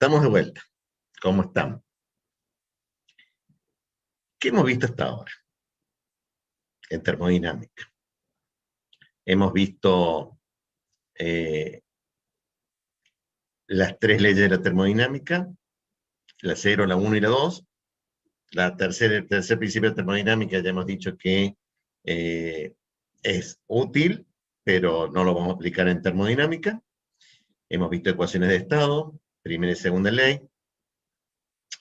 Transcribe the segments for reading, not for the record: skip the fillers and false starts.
Estamos de vuelta. ¿Cómo están? ¿Qué hemos visto hasta ahora en termodinámica? Hemos visto las tres leyes de la termodinámica, la 0, la 1 y la 2. El tercer principio de termodinámica ya hemos dicho que es útil, pero no lo vamos a aplicar en termodinámica. Hemos visto ecuaciones de estado, primera y segunda ley,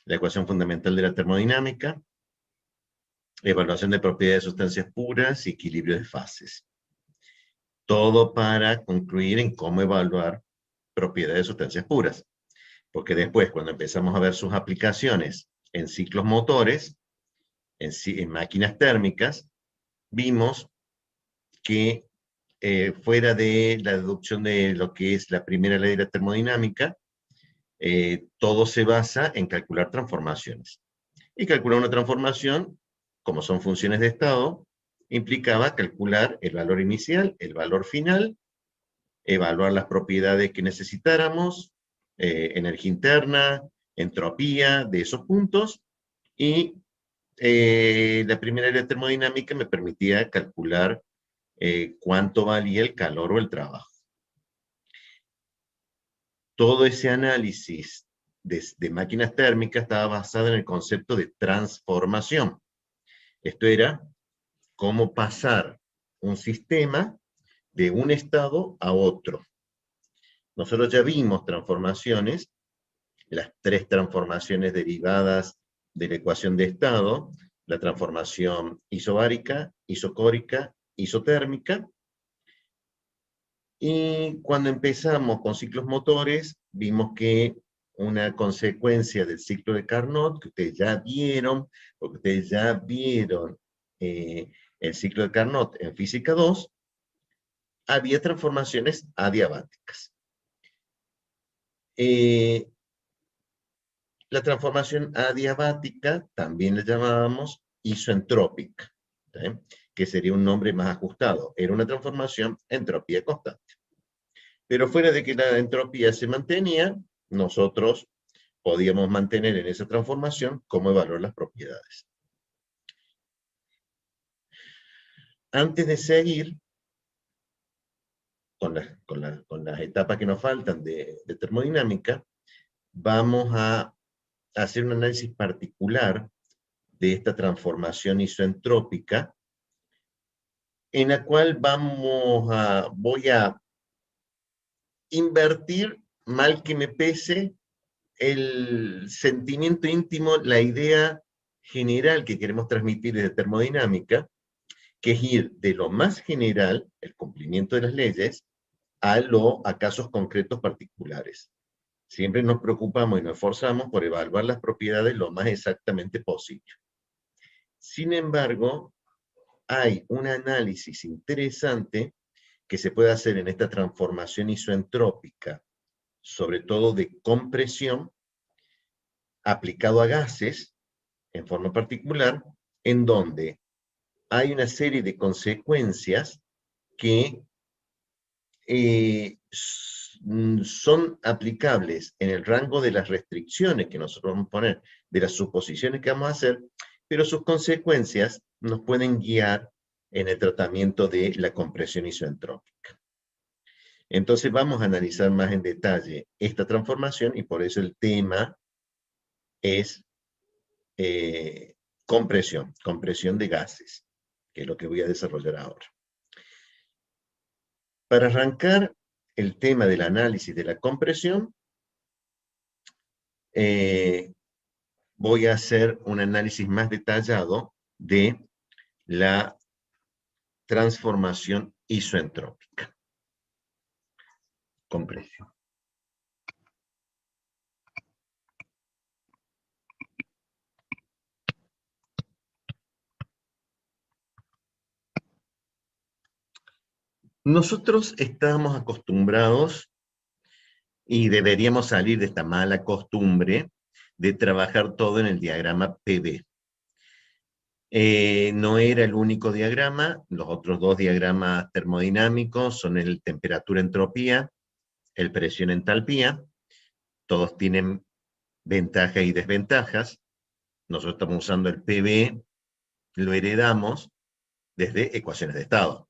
la ecuación fundamental de la termodinámica, evaluación de propiedades de sustancias puras y equilibrio de fases. Todo para concluir en cómo evaluar propiedades de sustancias puras. Porque después, cuando empezamos a ver sus aplicaciones en ciclos motores, en máquinas térmicas, vimos que fuera de la deducción de lo que es la primera ley de la termodinámica, todo se basa en calcular transformaciones. Y calcular una transformación, como son funciones de estado, implicaba calcular el valor inicial, el valor final, evaluar las propiedades que necesitáramos, energía interna, entropía de esos puntos, y la primera ley de termodinámica me permitía calcular cuánto valía el calor o el trabajo. Todo ese análisis de máquinas térmicas estaba basado en el concepto de transformación. Esto era cómo pasar un sistema de un estado a otro. Nosotros ya vimos transformaciones, las tres transformaciones derivadas de la ecuación de estado, la transformación isobárica, isocórica, isotérmica. Y cuando empezamos con ciclos motores, vimos que una consecuencia del ciclo de Carnot, que ustedes ya vieron, porque ustedes ya vieron el ciclo de Carnot en física 2, había transformaciones adiabáticas. La transformación adiabática también le llamábamos isoentrópica, ¿sí? Que sería un nombre más ajustado. Era una transformación entropía constante. Pero fuera de que la entropía se mantenía, nosotros podíamos mantener en esa transformación cómo evaluar las propiedades. Antes de seguir con las etapas que nos faltan de termodinámica, vamos a hacer un análisis particular de esta transformación isoentrópica, en la cual voy a invertir, mal que me pese, el sentimiento íntimo, la idea general que queremos transmitir desde termodinámica, que es ir de lo más general, el cumplimiento de las leyes, a casos concretos particulares. Siempre nos preocupamos y nos esforzamos por evaluar las propiedades lo más exactamente posible. Sin embargo, hay un análisis interesante que se puede hacer en esta transformación isoentrópica, sobre todo de compresión, aplicado a gases, en forma particular, en donde hay una serie de consecuencias que son aplicables en el rango de las restricciones que nosotros vamos a poner, de las suposiciones que vamos a hacer, pero sus consecuencias nos pueden guiar en el tratamiento de la compresión isoentrópica. Entonces vamos a analizar más en detalle esta transformación, y por eso el tema es compresión de gases, que es lo que voy a desarrollar ahora. Para arrancar el tema del análisis de la compresión, voy a hacer un análisis más detallado de la transformación isoentrópica. Compresión. Nosotros estamos acostumbrados, y deberíamos salir de esta mala costumbre, de trabajar todo en el diagrama PV. No era el único diagrama, los otros dos diagramas termodinámicos son el temperatura-entropía, el presión-entalpía, todos tienen ventajas y desventajas. Nosotros estamos usando el PV, lo heredamos desde ecuaciones de estado,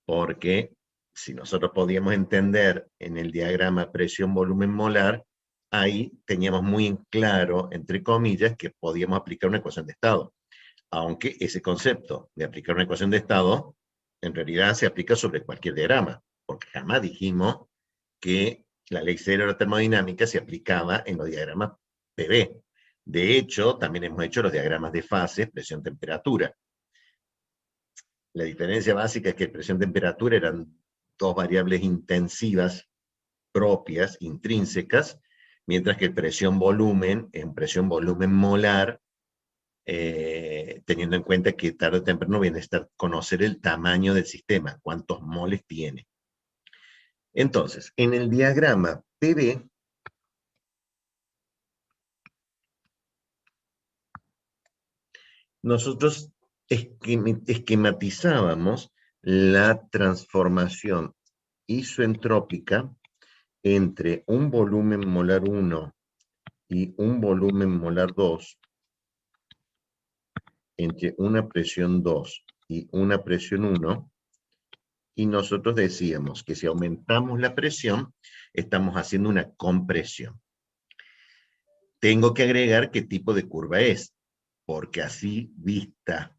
porque si nosotros podíamos entender en el diagrama presión-volumen molar, ahí teníamos muy en claro, entre comillas, que podíamos aplicar una ecuación de estado, aunque ese concepto de aplicar una ecuación de estado en realidad se aplica sobre cualquier diagrama, porque jamás dijimos que la ley cero de la termodinámica se aplicaba en los diagramas PV. De hecho, también hemos hecho los diagramas de fase, presión-temperatura. La diferencia básica es que presión-temperatura eran dos variables intensivas propias, intrínsecas, mientras que presión-volumen es presión-volumen molar, teniendo en cuenta que tarde o temprano viene a estar conocer el tamaño del sistema, cuántos moles tiene. Entonces, en el diagrama PV, nosotros esquematizábamos la transformación isoentrópica entre un volumen molar 1 y un volumen molar 2, entre una presión 2 y una presión 1, y nosotros decíamos que si aumentamos la presión, estamos haciendo una compresión. Tengo que agregar qué tipo de curva es, porque así vista,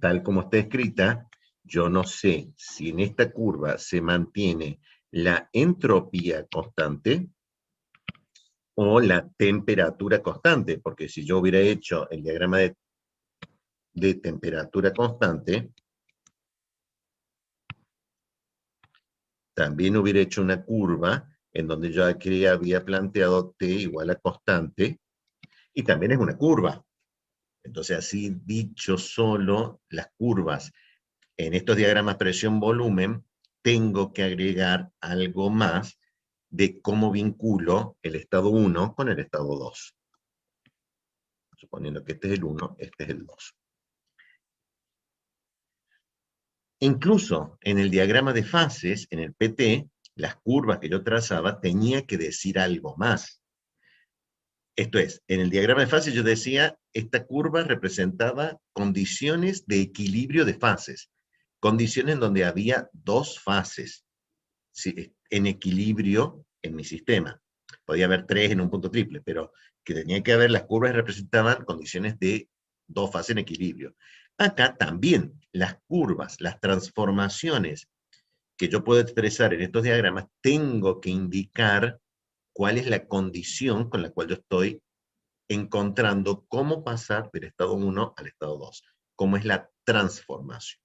tal como está escrita, yo no sé si en esta curva se mantiene la entropía constante o la temperatura constante, porque si yo hubiera hecho el diagrama de temperatura constante, también hubiera hecho una curva en donde yo aquí había planteado T igual a constante, y también es una curva. Entonces, así dicho solo, las curvas en estos diagramas presión-volumen, tengo que agregar algo más de cómo vinculo el estado 1 con el estado 2. Suponiendo que este es el 1, este es el 2. Incluso en el diagrama de fases, en el PT, las curvas que yo trazaba tenía que decir algo más. Esto es, en el diagrama de fases yo decía, esta curva representaba condiciones de equilibrio de fases, condiciones en donde había dos fases en equilibrio en mi sistema. Podía haber tres en un punto triple, pero que tenía que haber, las curvas representaban condiciones de dos fases en equilibrio. Acá también las curvas, las transformaciones que yo puedo expresar en estos diagramas, tengo que indicar cuál es la condición con la cual yo estoy encontrando cómo pasar del estado 1 al estado 2, cómo es la transformación.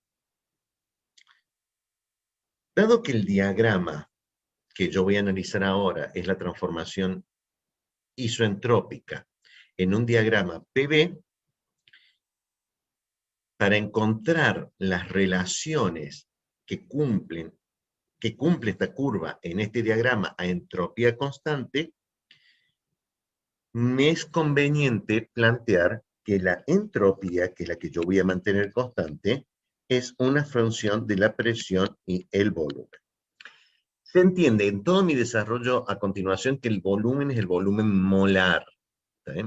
Dado que el diagrama que yo voy a analizar ahora es la transformación isoentrópica en un diagrama PV, para encontrar las relaciones que cumple esta curva en este diagrama a entropía constante, me es conveniente plantear que la entropía, que es la que yo voy a mantener constante, es una función de la presión y el volumen. Se entiende en todo mi desarrollo a continuación que el volumen es el volumen molar. ¿Sí?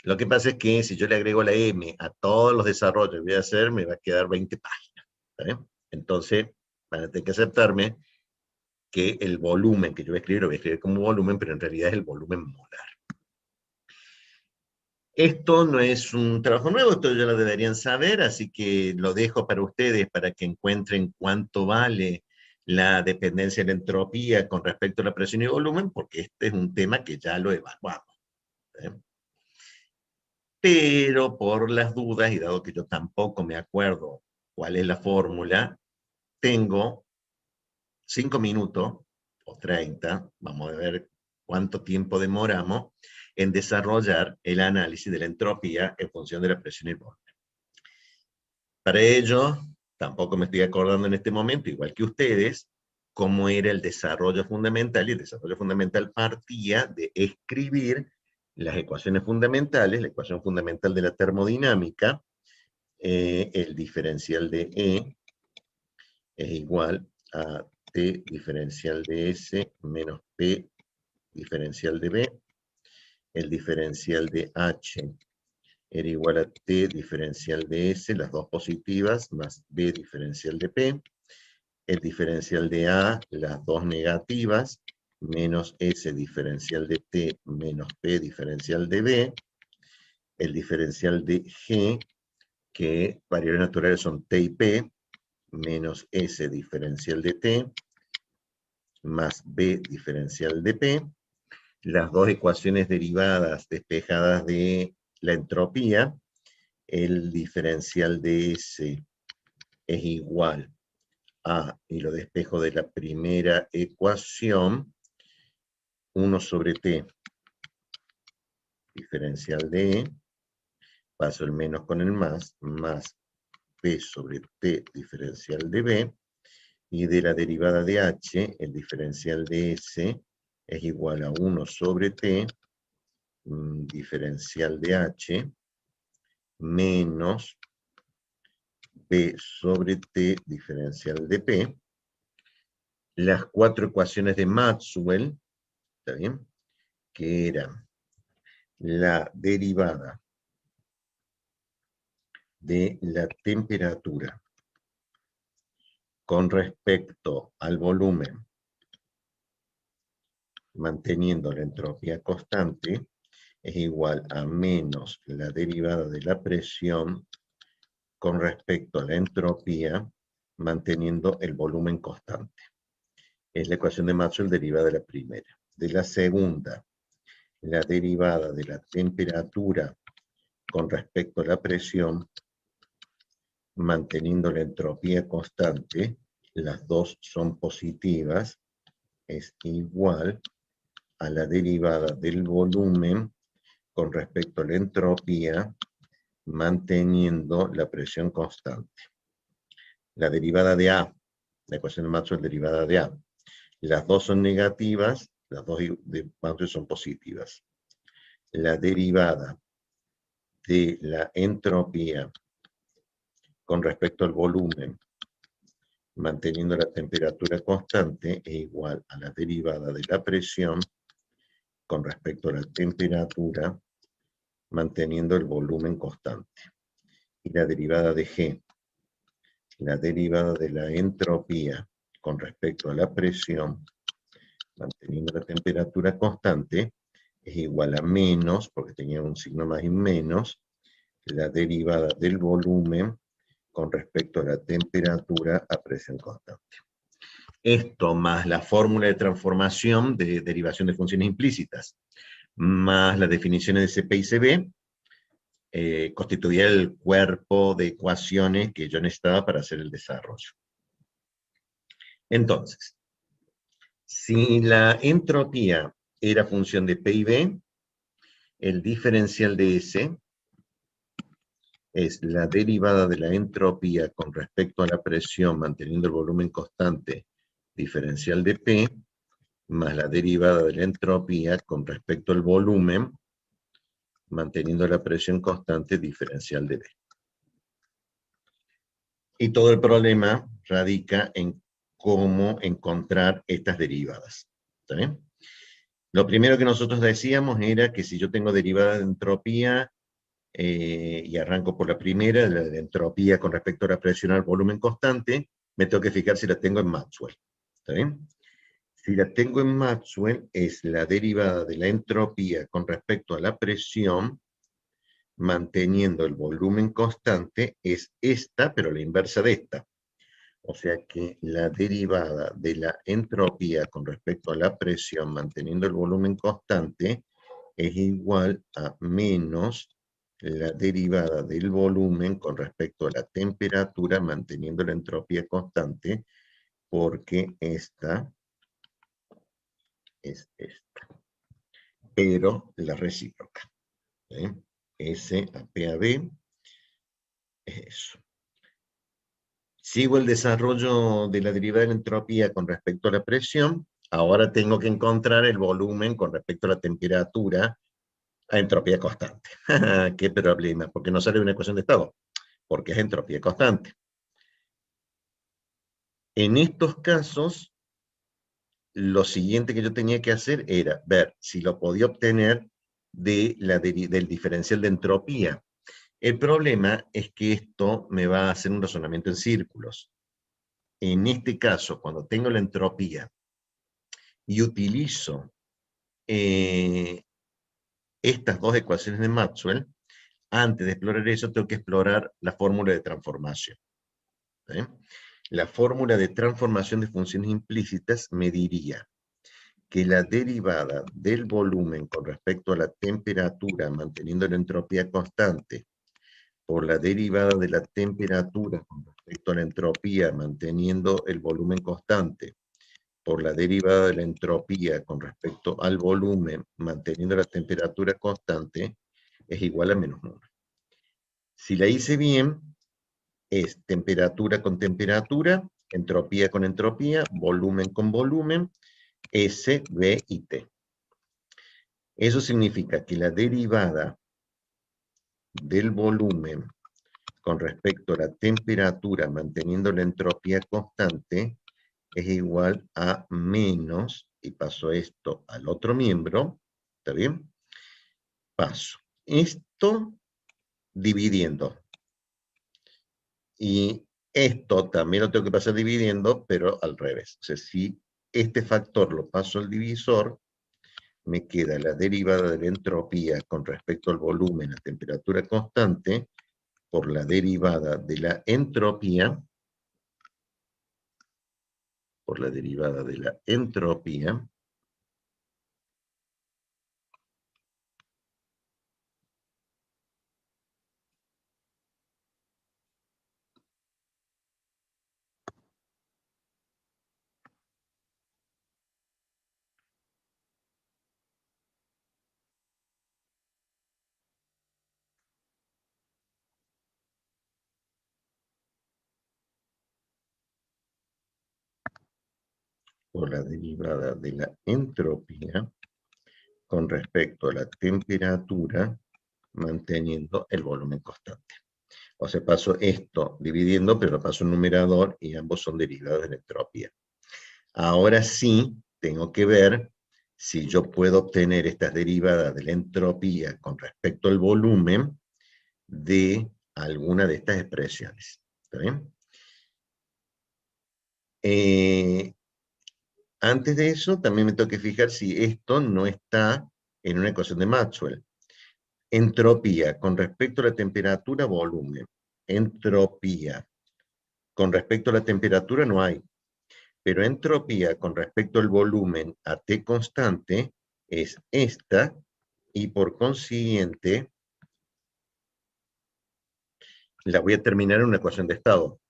Lo que pasa es que si yo le agrego la M a todos los desarrollos que voy a hacer, me va a quedar 20 páginas. ¿Sí? Entonces, van a tener que aceptarme que el volumen que yo voy a escribir, lo voy a escribir como volumen, pero en realidad es el volumen molar. Esto no es un trabajo nuevo, esto ya lo deberían saber, así que lo dejo para ustedes, para que encuentren cuánto vale la dependencia de la entropía con respecto a la presión y volumen, porque este es un tema que ya lo evaluamos. ¿Sí? Pero por las dudas, y dado que yo tampoco me acuerdo cuál es la fórmula, tengo 5 minutos, o 30, vamos a ver cuánto tiempo demoramos, en desarrollar el análisis de la entropía en función de la presión y el volumen. Para ello, tampoco me estoy acordando en este momento, igual que ustedes, cómo era el desarrollo fundamental, y el desarrollo fundamental partía de escribir las ecuaciones fundamentales, la ecuación fundamental de la termodinámica, el diferencial de E es igual a T diferencial de S menos P diferencial de B, el diferencial de H era igual a T diferencial de S, las dos positivas, más B diferencial de P, el diferencial de A, las dos negativas, menos S diferencial de T, menos P diferencial de B, el diferencial de G, que variables naturales son T y P, menos S diferencial de T, más B diferencial de P, las dos ecuaciones derivadas despejadas de la entropía, el diferencial de S es igual a, y lo despejo de la primera ecuación, 1 sobre T, diferencial de E, paso el menos con el más P sobre T, diferencial de B, y de la derivada de H, el diferencial de S, es igual a 1 sobre T, diferencial de H, menos P sobre T, diferencial de P, las cuatro ecuaciones de Maxwell, ¿está bien? Que eran la derivada de la temperatura con respecto al volumen, manteniendo la entropía constante, es igual a menos la derivada de la presión con respecto a la entropía, manteniendo el volumen constante. Es la ecuación de Maxwell derivada de la primera. De la segunda, la derivada de la temperatura con respecto a la presión, manteniendo la entropía constante, las dos son positivas, es igual a la derivada del volumen con respecto a la entropía, manteniendo la presión constante. La derivada de A, la ecuación de Maxwell derivada de A, las dos son negativas, las dos de Maxwell son positivas. La derivada de la entropía con respecto al volumen, manteniendo la temperatura constante, es igual a la derivada de la presión con respecto a la temperatura, manteniendo el volumen constante. Y la derivada de G, la derivada de la entropía con respecto a la presión, manteniendo la temperatura constante, es igual a menos, porque tenía un signo más y menos, la derivada del volumen con respecto a la temperatura a presión constante. Esto más la fórmula de transformación de derivación de funciones implícitas, más las definiciones de CP y CB, constituía el cuerpo de ecuaciones que yo necesitaba para hacer el desarrollo. Entonces, si la entropía era función de P y B, el diferencial de S es la derivada de la entropía con respecto a la presión manteniendo el volumen constante, diferencial de P, más la derivada de la entropía con respecto al volumen manteniendo la presión constante, diferencial de B. Y todo el problema radica en cómo encontrar estas derivadas. ¿Está bien? Lo primero que nosotros decíamos era que si yo tengo derivada de entropía, y arranco por la primera, la de entropía con respecto a la presión al volumen constante, me tengo que fijar si la tengo en Maxwell. ¿Está bien? Si la tengo en Maxwell, es la derivada de la entropía con respecto a la presión, manteniendo el volumen constante, es esta, pero la inversa de esta. O sea que la derivada de la entropía con respecto a la presión, manteniendo el volumen constante, es igual a menos la derivada del volumen con respecto a la temperatura, manteniendo la entropía constante, porque esta es esta. Pero la recíproca. S a P a B es eso. Sigo el desarrollo de la derivada de la entropía con respecto a la presión. Ahora tengo que encontrar el volumen con respecto a la temperatura a entropía constante. ¿Qué problema? Porque no sale una ecuación de estado. Porque es entropía constante. En estos casos, lo siguiente que yo tenía que hacer era ver si lo podía obtener del diferencial de entropía. El problema es que esto me va a hacer un razonamiento en círculos. En este caso, cuando tengo la entropía y utilizo estas dos ecuaciones de Maxwell, antes de explorar eso tengo que explorar la fórmula de transformación. ¿Sí? La fórmula de transformación de funciones implícitas me diría que la derivada del volumen con respecto a la temperatura, manteniendo la entropía constante, por la derivada de la temperatura con respecto a la entropía, manteniendo el volumen constante, por la derivada de la entropía con respecto al volumen, manteniendo la temperatura constante, es igual a -1. Si la hice bien, es temperatura con temperatura, entropía con entropía, volumen con volumen, S, V y T. Eso significa que la derivada del volumen con respecto a la temperatura, manteniendo la entropía constante, es igual a menos, y paso esto al otro miembro, ¿está bien? Paso esto dividiendo. Y esto también lo tengo que pasar dividiendo, pero al revés. O sea, si este factor lo paso al divisor, me queda la derivada de la entropía con respecto al volumen a temperatura constante por la derivada de la entropía, por la derivada de la entropía, por la derivada de la entropía con respecto a la temperatura, manteniendo el volumen constante. O sea, paso esto dividiendo, pero lo paso en numerador y ambos son derivadas de la entropía. Ahora sí, tengo que ver si yo puedo obtener estas derivadas de la entropía con respecto al volumen de alguna de estas expresiones. ¿Está bien? Antes de eso, también me tengo que fijar si esto no está en una ecuación de Maxwell. Entropía con respecto a la temperatura, volumen. Entropía con respecto a la temperatura no hay. Pero entropía con respecto al volumen a T constante es esta, y por consiguiente la voy a terminar en una ecuación de estado.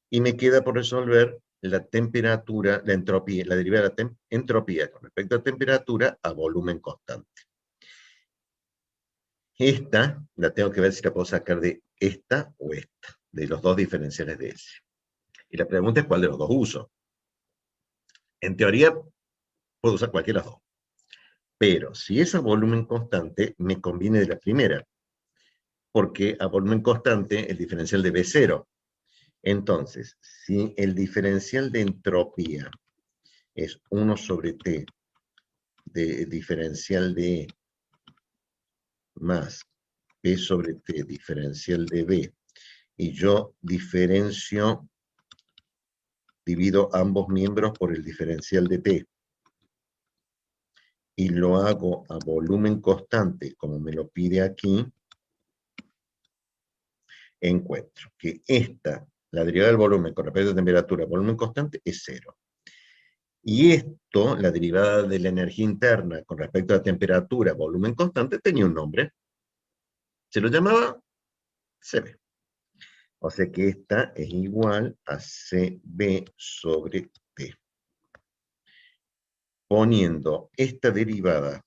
Y me queda por resolver la temperatura, la entropía, la derivada de la entropía con respecto a temperatura a volumen constante. Esta la tengo que ver si la puedo sacar de esta o esta, de los dos diferenciales de S. Y la pregunta es cuál de los dos uso. En teoría, puedo usar cualquiera de los dos. Pero si es a volumen constante, me conviene de la primera. Porque a volumen constante el diferencial de B es 0. Entonces, si el diferencial de entropía es 1 sobre T de diferencial de E más P sobre T diferencial de B, y yo divido ambos miembros por el diferencial de P, y lo hago a volumen constante, como me lo pide aquí, encuentro que la derivada del volumen con respecto a temperatura, volumen constante, es 0. Y esto, la derivada de la energía interna con respecto a temperatura, volumen constante, tenía un nombre. Se lo llamaba CB. O sea que esta es igual a CB sobre T. Poniendo esta derivada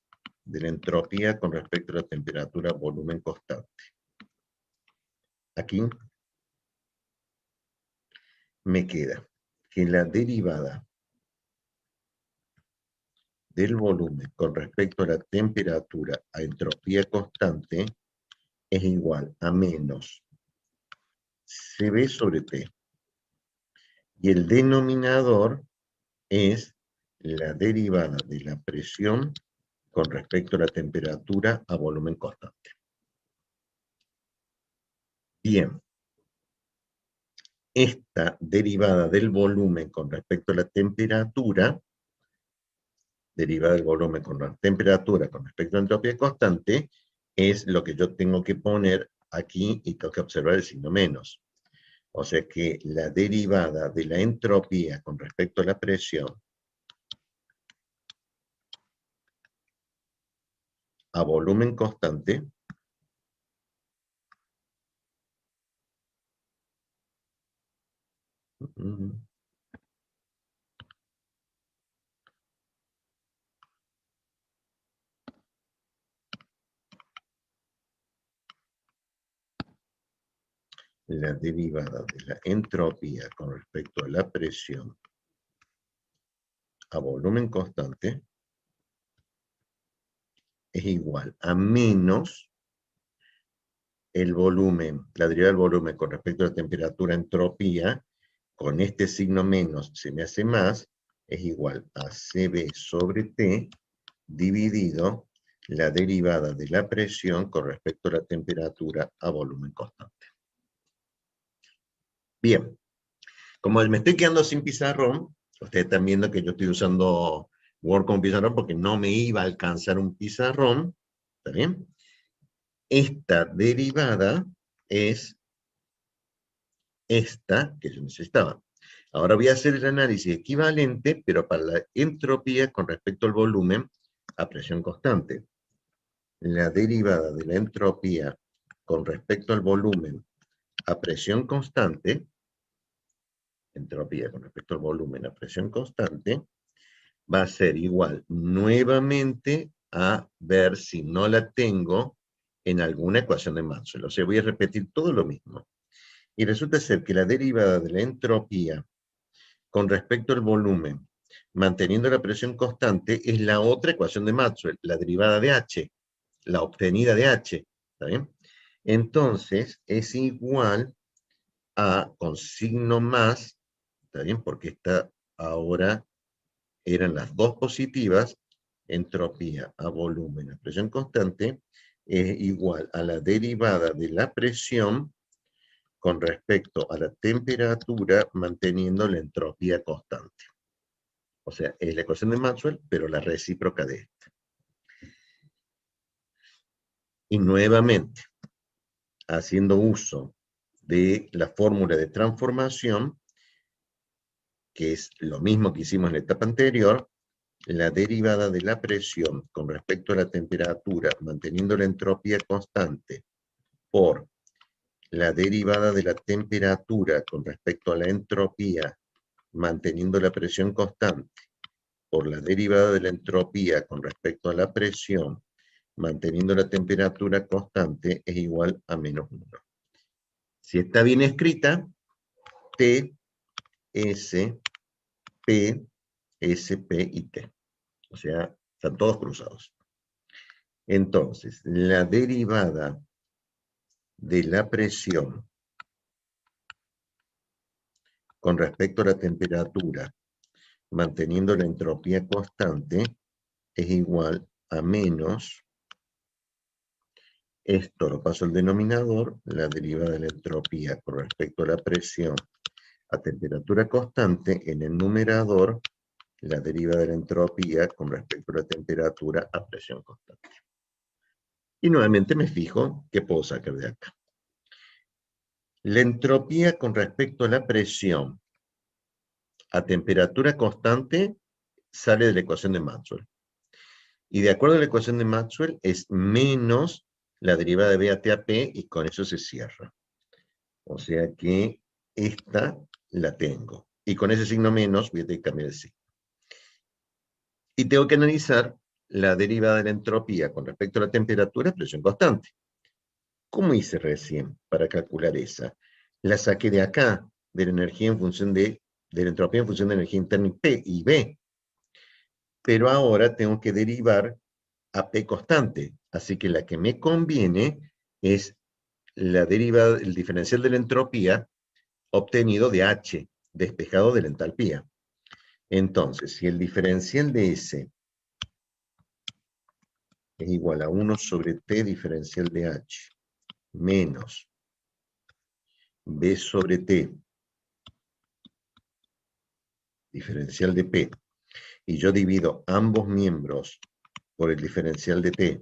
de la entropía con respecto a la temperatura, volumen constante. Aquí me queda que la derivada del volumen con respecto a la temperatura a entropía constante es igual a menos CB sobre T. Y el denominador es la derivada de la presión con respecto a la temperatura a volumen constante. Bien. Esta derivada del volumen con respecto a la temperatura, derivada del volumen con la temperatura con respecto a la entropía constante, es lo que yo tengo que poner aquí y tengo que observar el signo menos. O sea que la derivada de la entropía con respecto a la presión a volumen constante la derivada de la entropía con respecto a la presión a volumen constante es igual a menos el volumen, la derivada del volumen con respecto a la temperatura entropía, con este signo menos se me hace más, es igual a CB sobre T dividido la derivada de la presión con respecto a la temperatura a volumen constante. Bien, como me estoy quedando sin pizarrón, ustedes están viendo que yo estoy usando Word con pizarrón porque no me iba a alcanzar un pizarrón, ¿está bien? Esta derivada es esta que yo necesitaba. Ahora voy a hacer el análisis equivalente, pero para la entropía con respecto al volumen a presión constante. La derivada de la entropía con respecto al volumen a presión constante, entropía con respecto al volumen a presión constante, va a ser igual nuevamente a ver si no la tengo en alguna ecuación de Maxwell. O sea, voy a repetir todo lo mismo. Y resulta ser que la derivada de la entropía con respecto al volumen, manteniendo la presión constante, es la otra ecuación de Maxwell, la derivada de H, la obtenida de H. ¿Está bien? Entonces, es igual a, con signo más, ¿está bien? Porque esta ahora eran las dos positivas, entropía a volumen a presión constante, es igual a la derivada de la presión con respecto a la temperatura manteniendo la entropía constante. O sea, es la ecuación de Maxwell, pero la recíproca de esta. Y nuevamente, haciendo uso de la fórmula de transformación, que es lo mismo que hicimos en la etapa anterior, la derivada de la presión con respecto a la temperatura, manteniendo la entropía constante, por la derivada de la temperatura con respecto a la entropía, manteniendo la presión constante, por la derivada de la entropía con respecto a la presión, manteniendo la temperatura constante, es igual a menos 1. Si está bien escrita, T, S, P, S, P y T. O sea, están todos cruzados. Entonces, la derivada de la presión con respecto a la temperatura, manteniendo la entropía constante, es igual a menos, esto lo paso al denominador, la derivada de la entropía con respecto a la presión a temperatura constante, en el numerador, la derivada de la entropía con respecto a la temperatura a presión constante. Y nuevamente me fijo qué puedo sacar de acá. La entropía con respecto a la presión a temperatura constante sale de la ecuación de Maxwell. Y de acuerdo a la ecuación de Maxwell es menos la derivada de BAT a P y con eso se cierra. O sea que esta la tengo. Y con ese signo menos voy a tener que cambiar el signo. Y tengo que analizar la derivada de la entropía con respecto a la temperatura a presión constante. ¿Cómo hice recién para calcular esa? La saqué de acá, de la energía en función de la entropía en función de energía interna P y B. Pero ahora tengo que derivar a P constante. Así que la que me conviene es la derivada, el diferencial de la entropía obtenido de H, despejado de la entalpía. Entonces, si el diferencial de S es igual a 1 sobre T diferencial de H, menos B sobre T diferencial de P, y yo divido ambos miembros por el diferencial de T,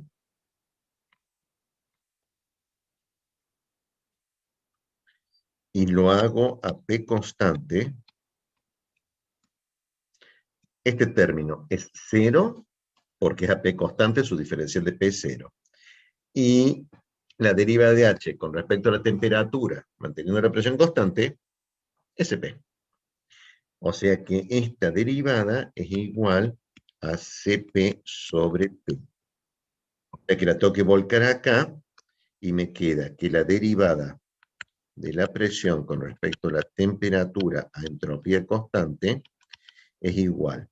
y lo hago a P constante, este término es 0, porque es a P constante, su diferencial de P es 0. Y la derivada de H con respecto a la temperatura, manteniendo la presión constante, SP. O sea que esta derivada es igual a CP sobre P. O sea que la tengo que volcar acá, y me queda que la derivada de la presión con respecto a la temperatura a entropía constante es igual.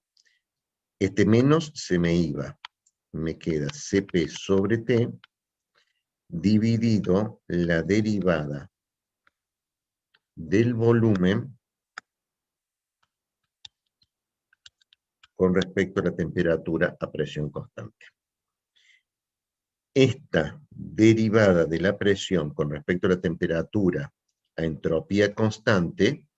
Este menos se me iba. Me queda CP sobre T dividido la derivada del volumen con respecto a la temperatura a presión constante. Esta derivada de la presión con respecto a la temperatura a entropía constante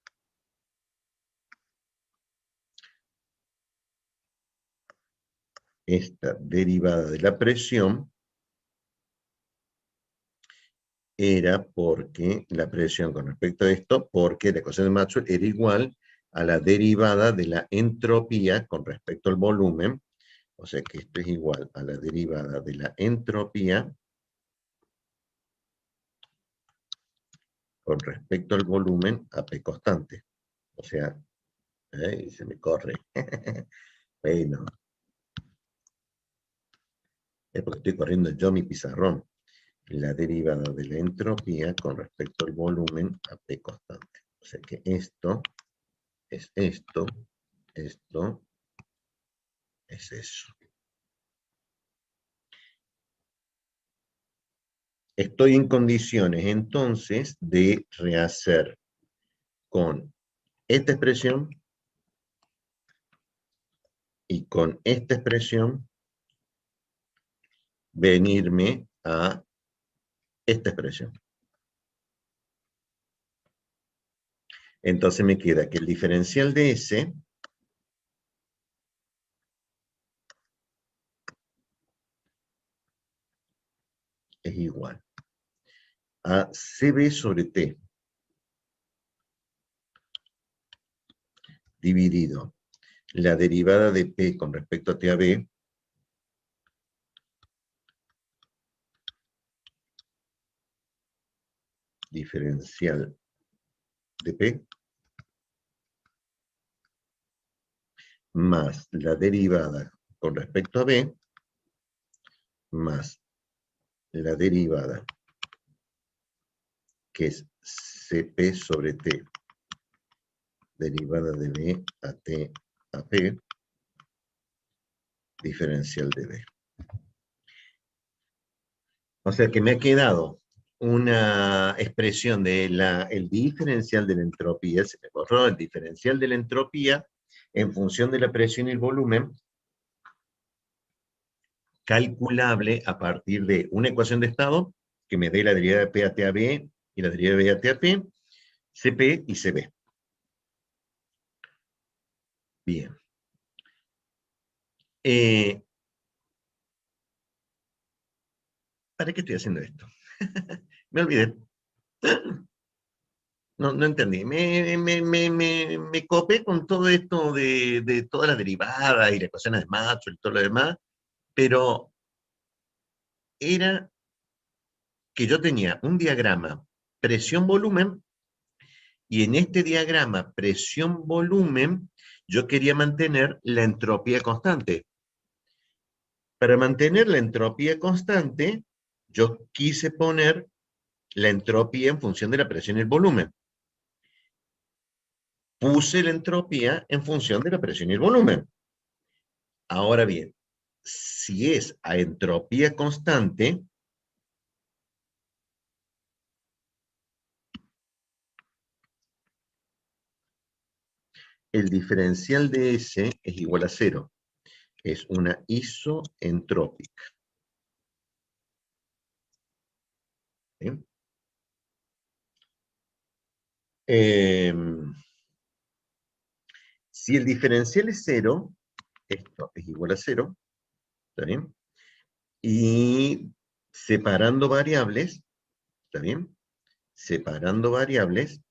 era porque la presión con respecto a esto, porque la ecuación de Maxwell era igual a la derivada de la entropía con respecto al volumen, o sea que esto es igual a la derivada de la entropía con respecto al volumen a P constante. O sea, se me corre. Bueno, es porque estoy corriendo yo mi pizarrón. La derivada de la entropía con respecto al volumen a P constante. O sea que esto es esto, esto es eso. Estoy en condiciones entonces de rehacer con esta expresión y con esta expresión venirme a esta expresión. Entonces me queda que el diferencial de S es igual a CB sobre T dividido la derivada de P con respecto a T a B diferencial de P más la derivada con respecto a B más la derivada que es CP sobre T derivada de B a T a P diferencial de B. O sea que me ha quedado una expresión de el diferencial de la entropía, se me borró el diferencial de la entropía en función de la presión y el volumen, calculable a partir de una ecuación de estado que me dé la derivada de P a T a B y la derivada de B a T a P, CP y CB. Bien. ¿Para qué estoy haciendo esto? Me olvidé. No entendí. Me copé con todo esto de todas las derivadas y las ecuaciones de Maxwell y todo lo demás, pero era que yo tenía un diagrama presión-volumen, y en este diagrama presión-volumen yo quería mantener la entropía constante. Para mantener la entropía constante, yo quise poner la entropía en función de la presión y el volumen. Puse la entropía en función de la presión y el volumen. Ahora bien, si es a entropía constante, el diferencial de S es igual a 0. Es una isoentrópica. ¿Sí? Si el diferencial es 0, esto es igual a 0, ¿está bien? Y separando variables, ¿está bien? Separando variables,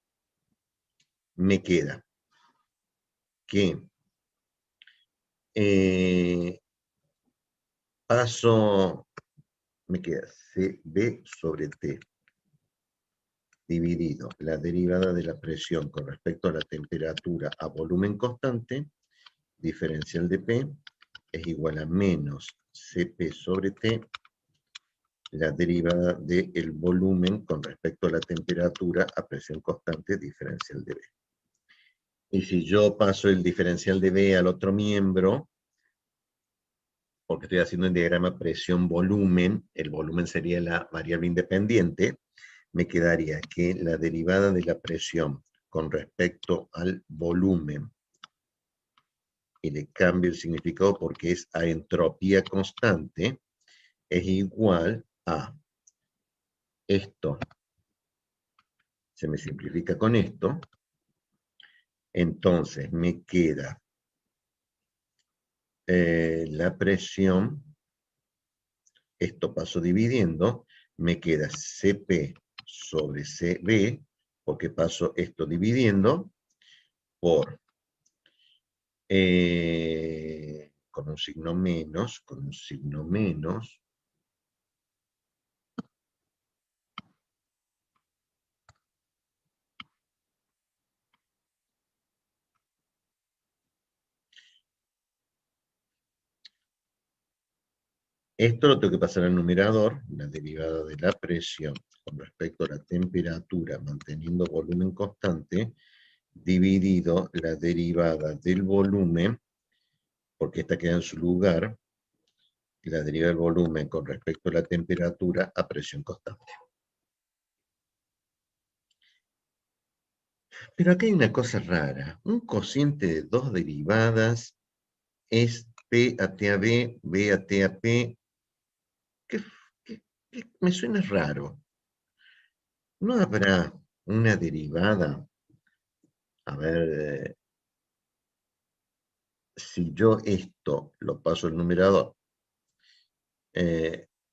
me queda que me queda CB sobre T dividido la derivada de la presión con respecto a la temperatura a volumen constante, diferencial de P, es igual a menos Cp sobre T, la derivada del volumen con respecto a la temperatura a presión constante, diferencial de B. Y si yo paso el diferencial de B al otro miembro, porque estoy haciendo el diagrama presión-volumen, el volumen sería la variable independiente, me quedaría que la derivada de la presión con respecto al volumen, y le cambio el significado porque es a entropía constante, es igual a esto, se me simplifica con esto, entonces me queda la presión, esto paso dividiendo, me queda Cp sobre Cb, porque paso esto dividiendo, por, con un signo menos, esto lo tengo que pasar al numerador, la derivada de la presión con respecto a la temperatura, manteniendo volumen constante, dividido la derivada del volumen, porque esta queda en su lugar, la derivada del volumen con respecto a la temperatura a presión constante. Pero aquí hay una cosa rara. Un cociente de dos derivadas es P a T a B, B a T a P. ¿Qué me suena raro? ¿No habrá una derivada? A ver, si yo esto lo paso al numerador,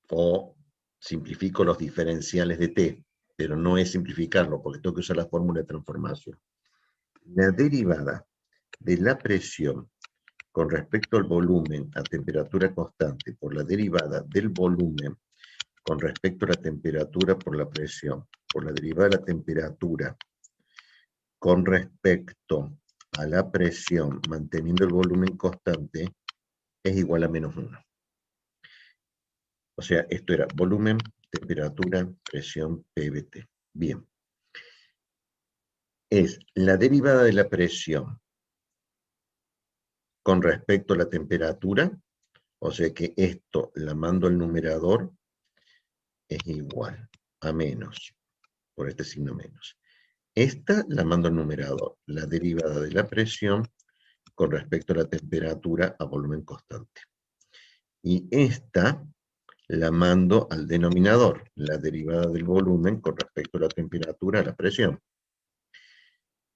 o simplifico los diferenciales de T, pero no es simplificarlo, porque tengo que usar la fórmula de transformación. La derivada de la presión con respecto al volumen a temperatura constante por la derivada del volumen con respecto a la temperatura por la presión, por la derivada de la temperatura con respecto a la presión manteniendo el volumen constante, es igual a menos 1. O sea, esto era volumen, temperatura, presión, PVT. Bien. Es la derivada de la presión con respecto a la temperatura, o sea que esto la mando al numerador, es igual a menos, por este signo menos. Esta la mando al numerador, la derivada de la presión con respecto a la temperatura a volumen constante. Y esta la mando al denominador, la derivada del volumen con respecto a la temperatura a la presión.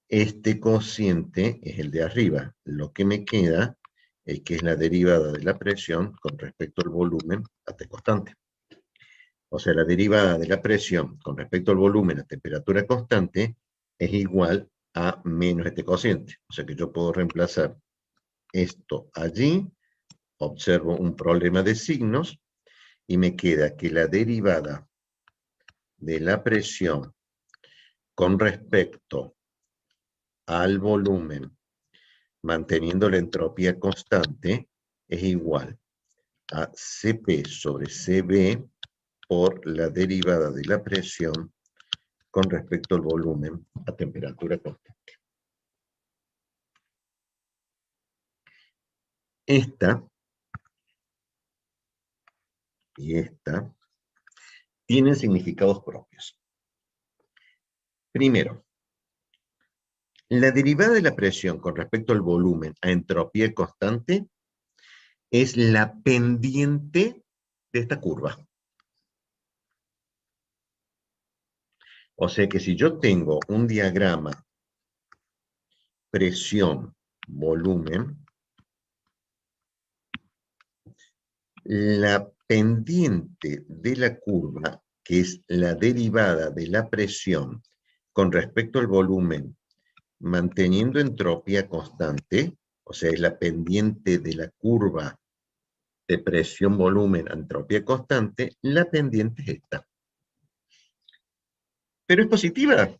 Este cociente es el de arriba. Lo que me queda es que es la derivada de la presión con respecto al volumen a T constante. O sea, la derivada de la presión con respecto al volumen a temperatura constante es igual a menos este cociente. O sea que yo puedo reemplazar esto allí, observo un problema de signos, y me queda que la derivada de la presión con respecto al volumen, manteniendo la entropía constante, es igual a Cp sobre Cb por la derivada de la presión con respecto al volumen a temperatura constante. Esta y esta tienen significados propios. Primero, la derivada de la presión con respecto al volumen a entropía constante es la pendiente de esta curva. O sea que si yo tengo un diagrama presión, volumen, la pendiente de la curva, que es la derivada de la presión con respecto al volumen, manteniendo entropía constante, o sea, es la pendiente de la curva de presión-volumen a entropía constante, la pendiente es esta. Pero es positiva,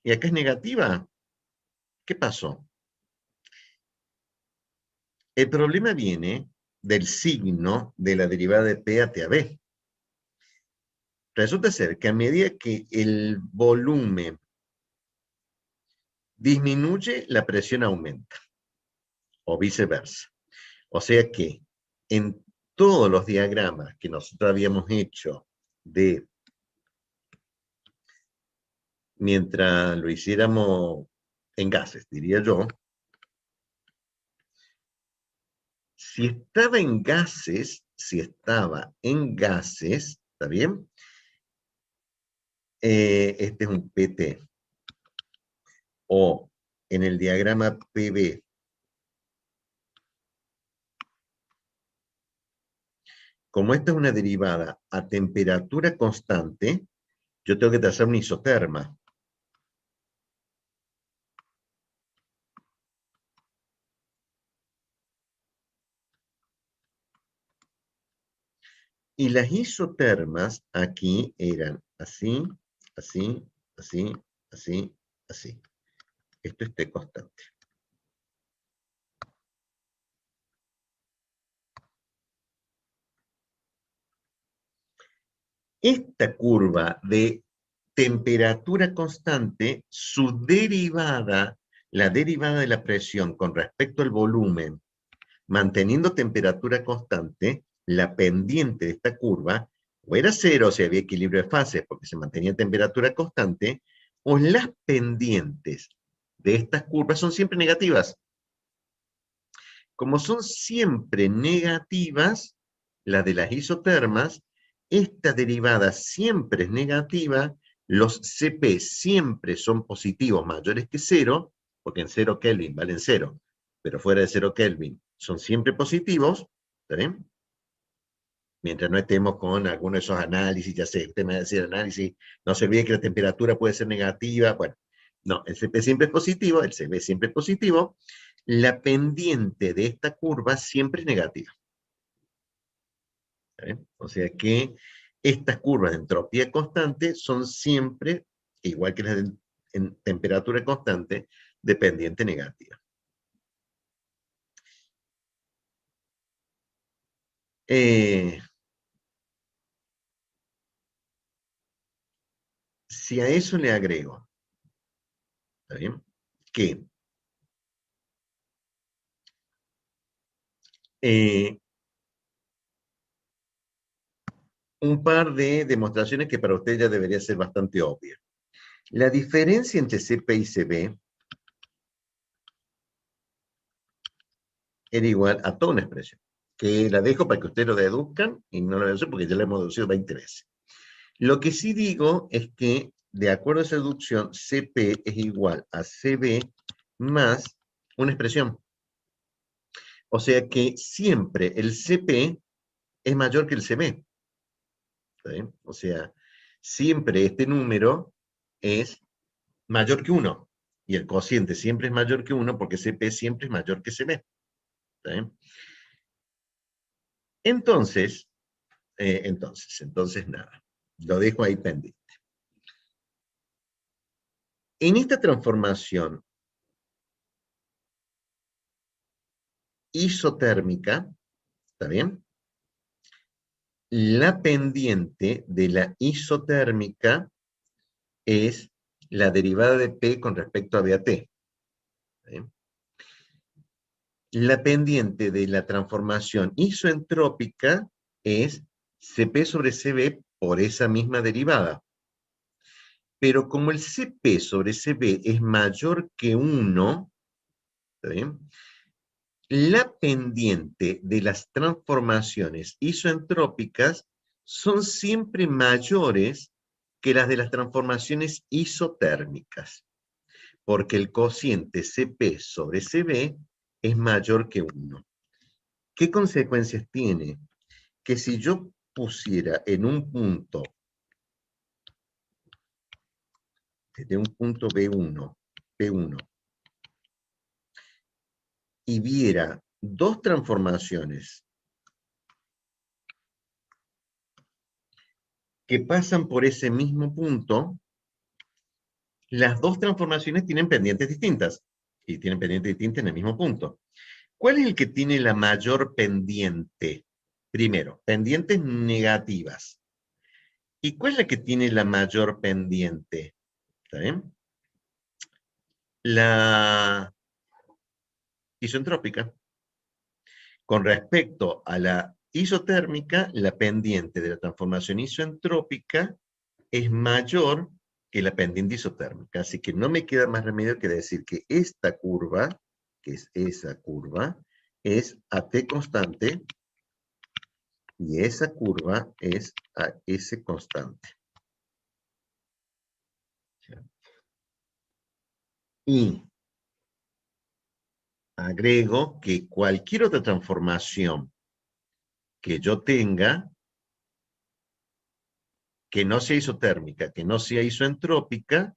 y acá es negativa. ¿Qué pasó? El problema viene del signo de la derivada de P a T a B. Resulta ser que a medida que el volumen disminuye, la presión aumenta, o viceversa. O sea que en todos los diagramas que nosotros habíamos hecho de, mientras lo hiciéramos en gases, diría yo, si estaba en gases, ¿está bien? Este es un PT. O en el diagrama PB, como esta es una derivada a temperatura constante, yo tengo que trazar una isoterma. Y las isotermas aquí eran así, así, así, así, así. Esto es T constante. Esta curva de temperatura constante, su derivada, la derivada de la presión con respecto al volumen, manteniendo temperatura constante, la pendiente de esta curva, o era cero si había equilibrio de fases porque se mantenía temperatura constante, o las pendientes de estas curvas son siempre negativas. Como son siempre negativas, las de las isotermas, esta derivada siempre es negativa, los CP siempre son positivos mayores que cero, porque en 0 Kelvin valen 0, pero fuera de 0 Kelvin son siempre positivos, ¿está bien? Mientras no estemos con alguno de esos análisis, ya sé, usted me va a decir análisis, no se olvide que la temperatura puede ser negativa, bueno, no, el CP siempre es positivo, el CB siempre es positivo, la pendiente de esta curva siempre es negativa. O sea que estas curvas de entropía constante son siempre, igual que las de en temperatura constante, de pendiente negativa. Si a eso le agrego, ¿está bien? Que un par de demostraciones que para usted ya debería ser bastante obvia. La diferencia entre CP y CB era igual a toda una expresión, que la dejo para que ustedes lo deduzcan y no lo deduzcan porque ya la hemos deducido 20 veces. Lo que sí digo es que, de acuerdo a esa deducción, CP es igual a CB más una expresión. O sea que siempre el CP es mayor que el CB. ¿Sí? O sea, siempre este número es mayor que 1. Y el cociente siempre es mayor que 1 porque CP siempre es mayor que CB. ¿Sí? Entonces nada. Lo dejo ahí pendiente. En esta transformación isotérmica, ¿está bien? La pendiente de la isotérmica es la derivada de P con respecto a BAT. ¿Sí? La pendiente de la transformación isoentrópica es Cp sobre Cb por esa misma derivada. Pero como el Cp sobre Cb es mayor que 1, ¿sí? La pendiente de las transformaciones isoentrópicas son siempre mayores que las de las transformaciones isotérmicas, porque el cociente CP sobre CB es mayor que 1. ¿Qué consecuencias tiene? Que si yo pusiera en un punto, desde un punto B1, P1, y viera dos transformaciones que pasan por ese mismo punto, las dos transformaciones tienen pendientes distintas, y tienen pendientes distintas en el mismo punto. ¿Cuál es el que tiene la mayor pendiente? Primero, pendientes negativas. ¿Y cuál es la que tiene la mayor pendiente? ¿Está bien? La isentrópica. Con respecto a la isotérmica, la pendiente de la transformación isentrópica es mayor que la pendiente isotérmica. Así que no me queda más remedio que decir que esta curva, que es esa curva, es AT constante y esa curva es AS constante. Y agrego que cualquier otra transformación que yo tenga, que no sea isotérmica, que no sea isoentrópica,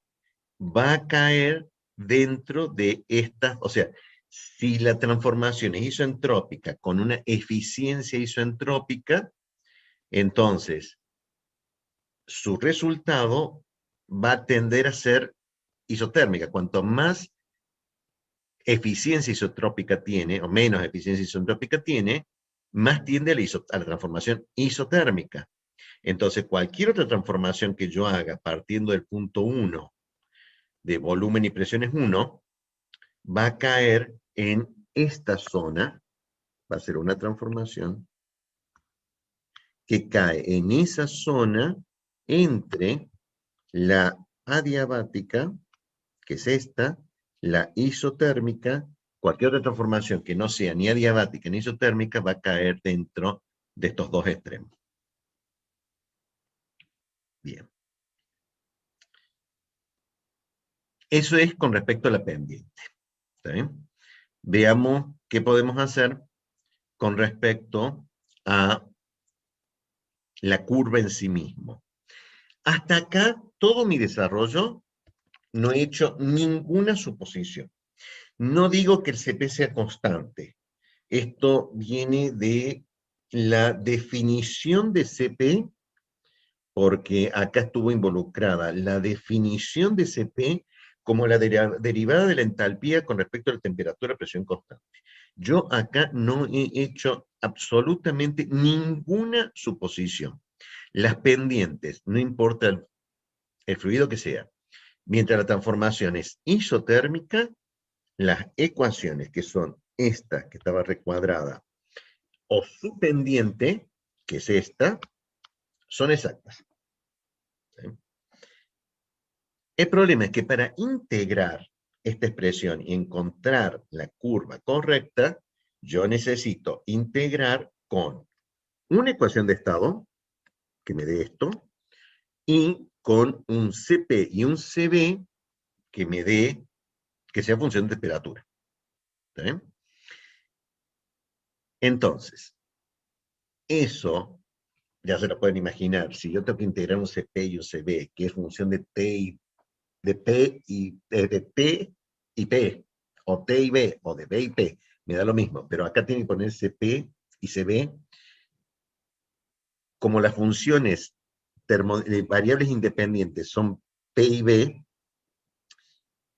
va a caer dentro de estas, o sea, si la transformación es isoentrópica con una eficiencia isoentrópica, entonces su resultado va a tender a ser isotérmica. Cuanto más eficiencia isotrópica tiene, o menos eficiencia isotrópica tiene, más tiende a la transformación isotérmica. Entonces, cualquier otra transformación que yo haga partiendo del punto 1 de volumen y presiones 1, va a caer en esta zona, va a ser una transformación que cae en esa zona entre la adiabática, que es esta, la isotérmica, cualquier otra transformación que no sea ni adiabática ni isotérmica va a caer dentro de estos dos extremos. Bien. Eso es con respecto a la pendiente. ¿Está bien? Veamos qué podemos hacer con respecto a la curva en sí mismo. Hasta acá, todo mi desarrollo, no he hecho ninguna suposición. No digo que el CP sea constante. Esto viene de la definición de CP, porque acá estuvo involucrada la definición de CP como la derivada de la entalpía con respecto a la temperatura, presión constante. Yo acá no he hecho absolutamente ninguna suposición. Las pendientes, no importa el fluido que sea, mientras la transformación es isotérmica, las ecuaciones que son esta, que estaba recuadrada, o su pendiente, que es esta, son exactas. ¿Sí? El problema es que para integrar esta expresión y encontrar la curva correcta, yo necesito integrar con una ecuación de estado, que me dé esto, y con un CP y un CB que me dé, que sea función de temperatura. ¿Sí? Entonces, eso ya se lo pueden imaginar. Si yo tengo que integrar un CP y un CB, que es función de T de P y de T y P, o T y B, o de B y P, me da lo mismo, pero acá tiene que poner CP y CB como las funciones variables independientes son P y B,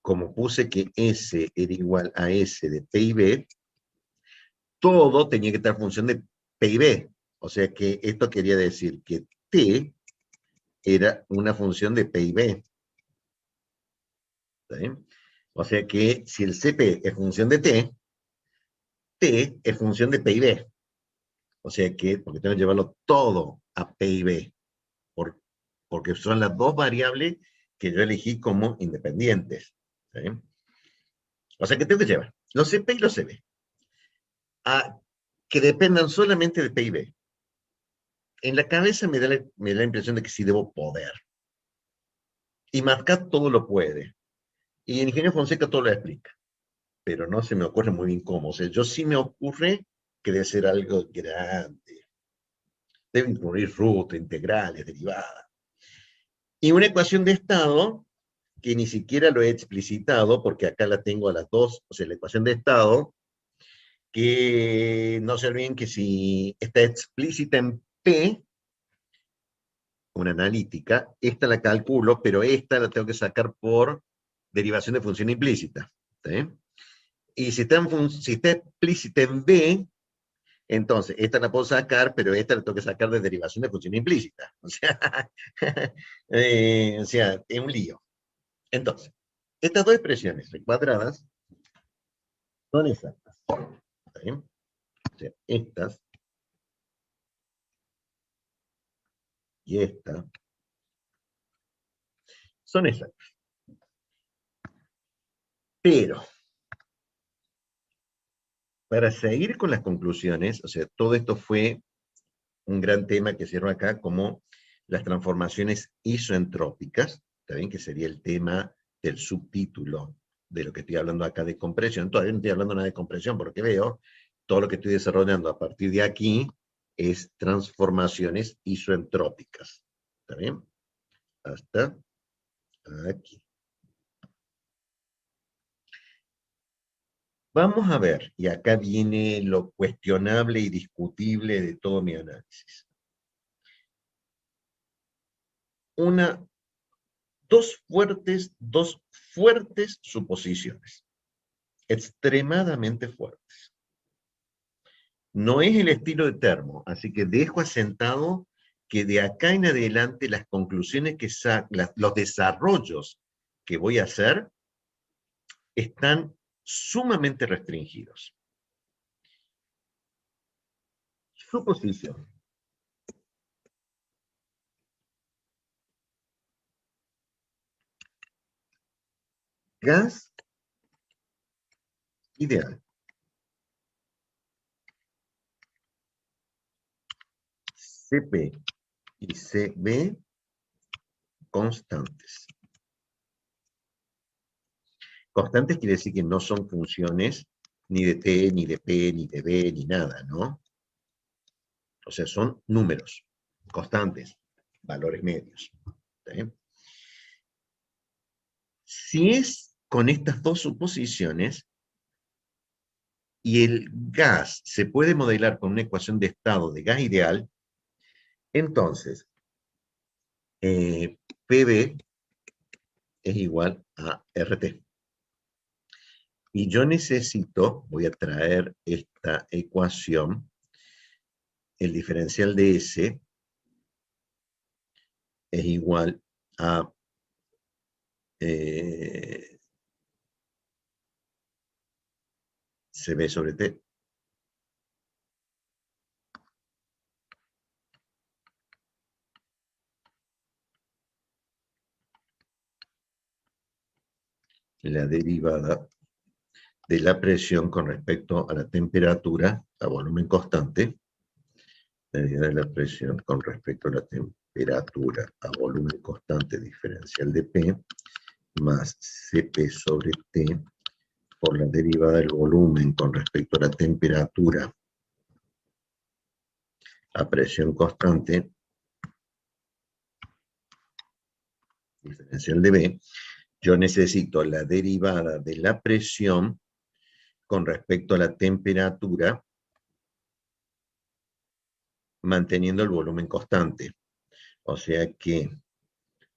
como puse que S era igual a S de P y B, todo tenía que estar en función de P y B. O sea que esto quería decir que T era una función de P y B. ¿Está bien? O sea que si el CP es función de T, T es función de P y B. O sea que, porque tengo que llevarlo todo a P y B, porque son las dos variables que yo elegí como independientes. ¿Sí? O sea que tengo que llevar los CP y los CB a que dependan solamente de P y B. En la cabeza me da la impresión de que sí debo poder. Y Marcat todo lo puede. Y el ingeniero Fonseca todo lo explica. Pero no se me ocurre muy bien cómo. O sea, yo sí me ocurre que debe ser algo grande. Debe incluir ruta, integrales, derivadas. Y una ecuación de estado, que ni siquiera lo he explicitado, porque acá la tengo a las dos, o sea, la ecuación de estado, que no se olviden que si está explícita en P, una analítica, esta la calculo, pero esta la tengo que sacar por derivación de función implícita. ¿Sí? Y si está explícita en B, entonces esta la puedo sacar, pero esta la tengo que sacar de derivación de función implícita. O sea, es un lío. Entonces, estas dos expresiones cuadradas son exactas. ¿Sí? O sea, estas y esta son exactas. Pero, para seguir con las conclusiones, o sea, todo esto fue un gran tema que cierro acá, como las transformaciones isoentrópicas, ¿también? Que sería el tema del subtítulo de lo que estoy hablando acá de compresión. Todavía no estoy hablando nada de compresión, porque veo, todo lo que estoy desarrollando a partir de aquí es transformaciones isoentrópicas. ¿Está bien? Hasta aquí. Vamos a ver, y acá viene lo cuestionable y discutible de todo mi análisis. Dos fuertes suposiciones, extremadamente fuertes. No es el estilo de Termo, así que dejo asentado que de acá en adelante las conclusiones que los desarrollos que voy a hacer están sumamente restringidos. Suposición. Gas ideal. CP y CB constantes. Constantes quiere decir que no son funciones ni de T, ni de P, ni de B, ni nada, ¿no? O sea, son números constantes, valores medios. ¿Sí? Si es con estas dos suposiciones, y el gas se puede modelar con una ecuación de estado de gas ideal, entonces PB es igual a RT. Y yo necesito, voy a traer esta ecuación, el diferencial de S es igual a CB sobre T. La derivada de la presión con respecto a la temperatura a volumen constante, la derivada de la presión con respecto a la temperatura a volumen constante diferencial de P, más Cp sobre T, por la derivada del volumen con respecto a la temperatura a presión constante, diferencial de B, yo necesito la derivada de la presión con respecto a la temperatura manteniendo el volumen constante. O sea que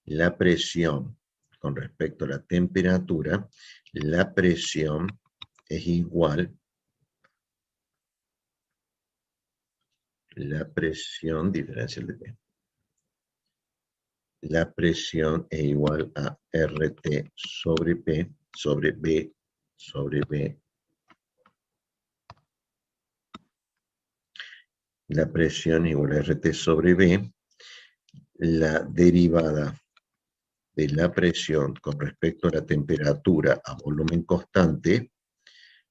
la presión con respecto a la temperatura, la presión es igual, la presión diferencial de P. La presión es igual a RT sobre P sobre B sobre B. La presión es igual a RT sobre B. La derivada de la presión con respecto a la temperatura a volumen constante,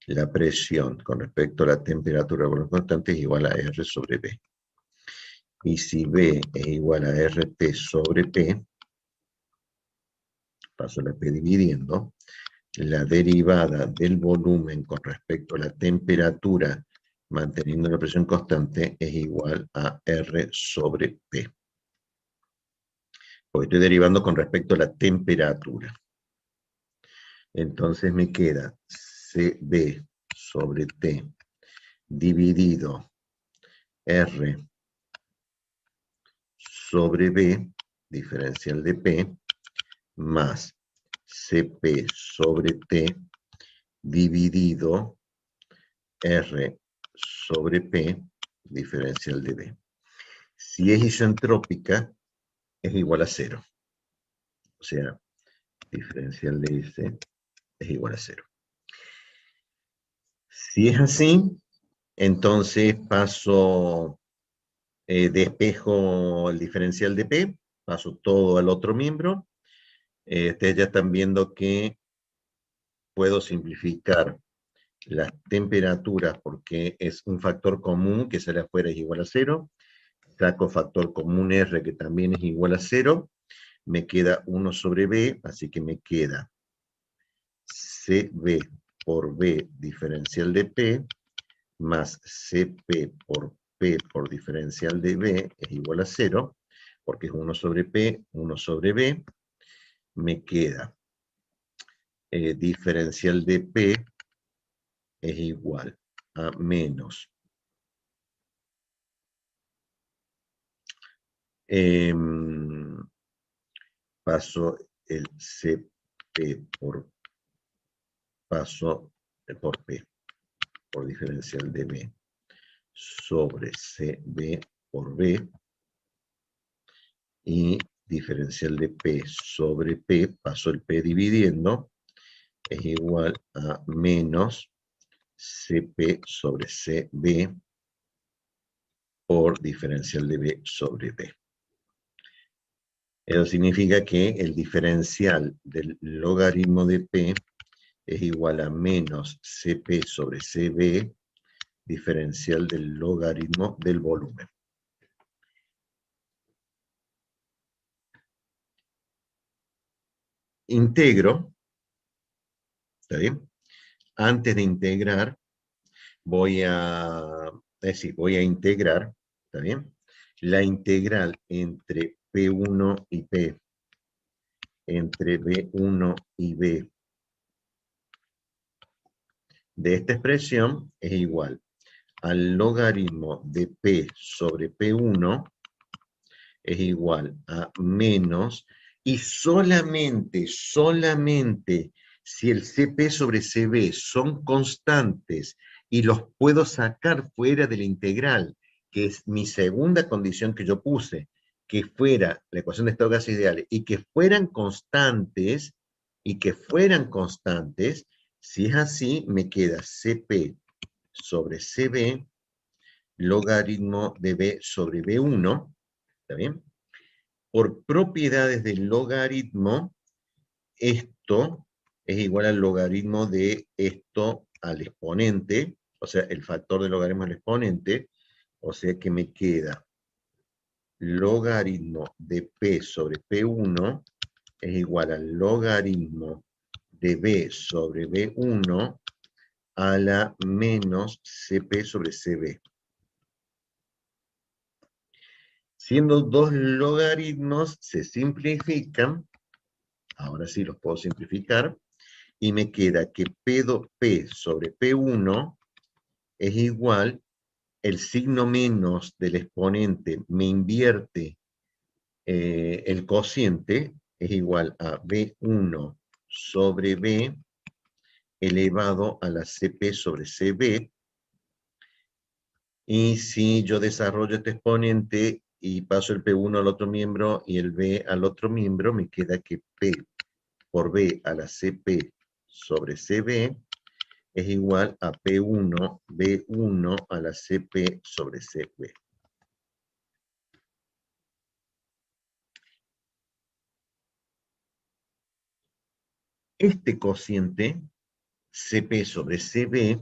la presión con respecto a la temperatura a volumen constante es igual a R sobre B. Y si B es igual a RT sobre P, paso la P dividiendo, la derivada del volumen con respecto a la temperatura, manteniendo la presión constante, es igual a R sobre P. Porque estoy derivando con respecto a la temperatura. Entonces me queda CB sobre T dividido R sobre B, diferencial de P, más CP sobre T dividido R sobre P, diferencial de B. Si es isentrópica, es igual a 0. O sea, diferencial de S es igual a 0. Si es así, entonces paso, despejo el diferencial de P, paso todo al otro miembro. Ustedes ya están viendo que puedo simplificar las temperaturas porque es un factor común que sale afuera es igual a 0. Saco factor común R que también es igual a 0. Me queda 1 sobre B, así que me queda CB por B diferencial de P más CP por P por diferencial de B es igual a 0, porque es 1 sobre P, 1 sobre B. Me queda diferencial de P es igual a menos paso el CP por paso por P por diferencial de B sobre CB por B y diferencial de P sobre P, paso el P dividiendo, es igual a menos CP sobre CB por diferencial de B sobre B. Eso significa que el diferencial del logaritmo de P es igual a menos CP sobre CB, diferencial del logaritmo del volumen. Integro, ¿está bien? Antes de integrar, voy a integrar, ¿está bien? La integral entre P1 y P, entre B1 y B, de esta expresión es igual al logaritmo de P sobre P1, es igual a menos, y solamente si el CP sobre CB son constantes y los puedo sacar fuera de la integral, que es mi segunda condición que yo puse, que fuera la ecuación de estado de gases ideales, y que fueran constantes, si es así, me queda CP sobre CB, logaritmo de B sobre B1, ¿está bien? Por propiedades del logaritmo, esto es igual al logaritmo de esto al exponente, o sea, el factor del logaritmo al exponente, o sea que me queda logaritmo de P sobre P1 es igual al logaritmo de B sobre B1 a la menos CP sobre CB. Siendo dos logaritmos, se simplifican, ahora sí los puedo simplificar, y me queda que P sobre P1 es igual, el signo menos del exponente me invierte el cociente, es igual a B1 sobre B elevado a la CP sobre CB, y si yo desarrollo este exponente y paso el P1 al otro miembro y el B al otro miembro, me queda que P por B a la CP sobre CB es igual a P1, B1 a la CP sobre CB. Este cociente, CP sobre CB,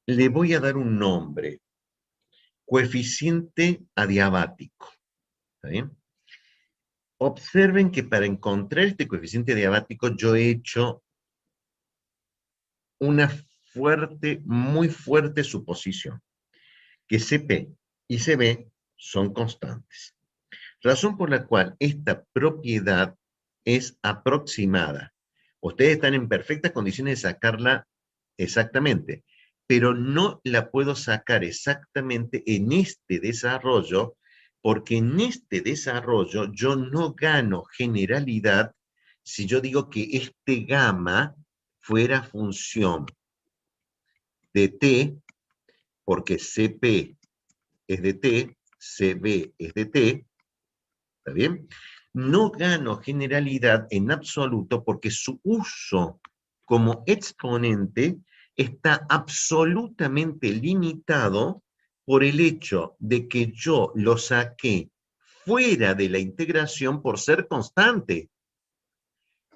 le voy a dar un nombre, coeficiente adiabático. ¿Está bien? Observen que para encontrar este coeficiente diabático yo he hecho una muy fuerte suposición, que CP y CB son constantes. Razón por la cual esta propiedad es aproximada. Ustedes están en perfectas condiciones de sacarla exactamente, pero no la puedo sacar exactamente en este desarrollo, porque en este desarrollo yo no gano generalidad si yo digo que este gamma fuera función de t, porque Cp es de t, Cb es de t, ¿está bien? No gano generalidad en absoluto porque su uso como exponente está absolutamente limitado por el hecho de que yo lo saqué fuera de la integración por ser constante.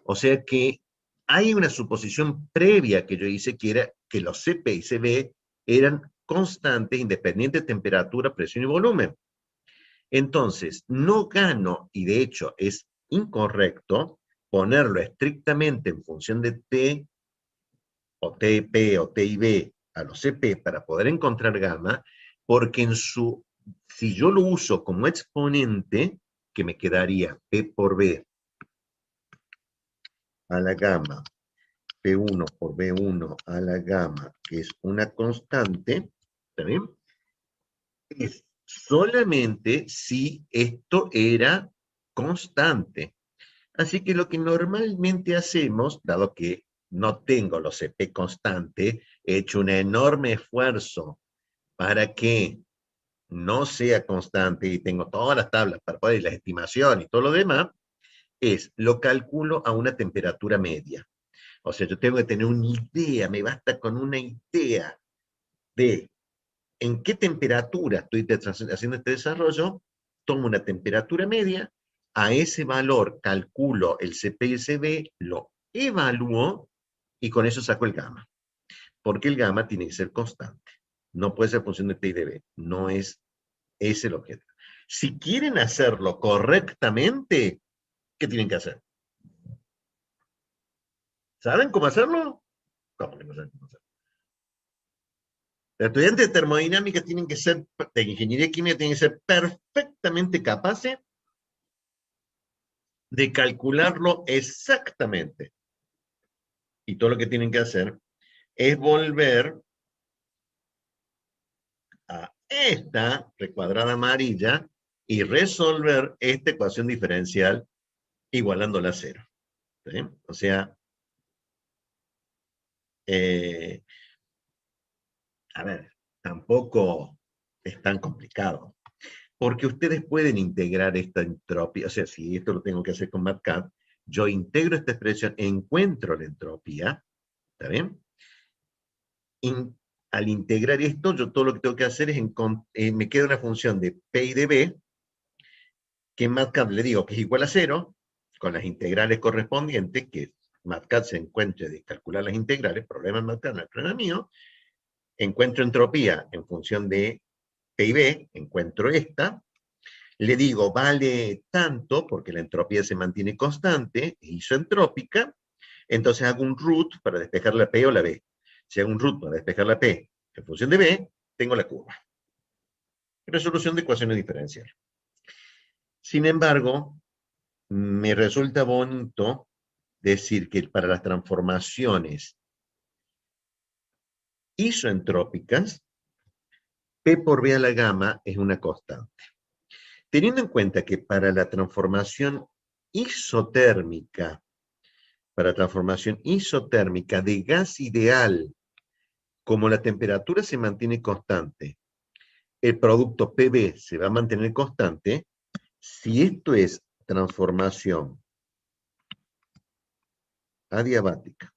O sea que hay una suposición previa que yo hice que era que los Cp y Cb eran constantes independientes de temperatura, presión y volumen. Entonces, no gano, y de hecho es incorrecto, ponerlo estrictamente en función de T o TP o TIB a los CP para poder encontrar gamma, porque si yo lo uso como exponente, que me quedaría P por B a la gamma, P1 por B1 a la gamma, que es una constante, ¿está bien? Es solamente si esto era constante. Así que lo que normalmente hacemos, dado que no tengo los CP constante, he hecho un enorme esfuerzo para que no sea constante y tengo todas las tablas para poder la estimación y todo lo demás, lo calculo a una temperatura media. O sea, yo tengo que tener una idea, me basta con una idea de en qué temperatura estoy haciendo este desarrollo, tomo una temperatura media, a ese valor calculo el CP y el CB, lo evalúo y con eso saco el gamma. Porque el gamma tiene que ser constante. No puede ser función de T y de B. No es ese el objeto. Si quieren hacerlo correctamente, ¿qué tienen que hacer? ¿Saben cómo hacerlo? ¿Cómo que no saben cómo hacerlo? Los estudiantes de termodinámica tienen que ser, de ingeniería química, tienen que ser perfectamente capaces de calcularlo exactamente. Y todo lo que tienen que hacer es volver a esta recuadrada amarilla y resolver esta ecuación diferencial igualándola a cero. ¿Sí? O sea, eh, a ver, tampoco es tan complicado. Porque ustedes pueden integrar esta entropía, o sea, si esto lo tengo que hacer con MATLAB, yo integro esta expresión, encuentro la entropía, ¿está bien? Al integrar esto, yo todo lo que tengo que hacer es, me queda una función de P y de B, que en MATLAB le digo que es igual a 0, con las integrales correspondientes, que MATLAB se encuentre de calcular las integrales, problema en MATLAB, no es problema mío, encuentro entropía en función de P y B, encuentro esta, le digo vale tanto, porque la entropía se mantiene constante, isentrópica, entonces hago un root para despejar la P o la B. Si hago un root para despejar la P en función de B, tengo la curva. Resolución de ecuaciones diferenciales. Sin embargo, me resulta bonito decir que para las transformaciones isoentrópicas, P por B a la gamma es una constante. Teniendo en cuenta que para la transformación isotérmica, de gas ideal, como la temperatura se mantiene constante, el producto PB se va a mantener constante, si esto es transformación adiabática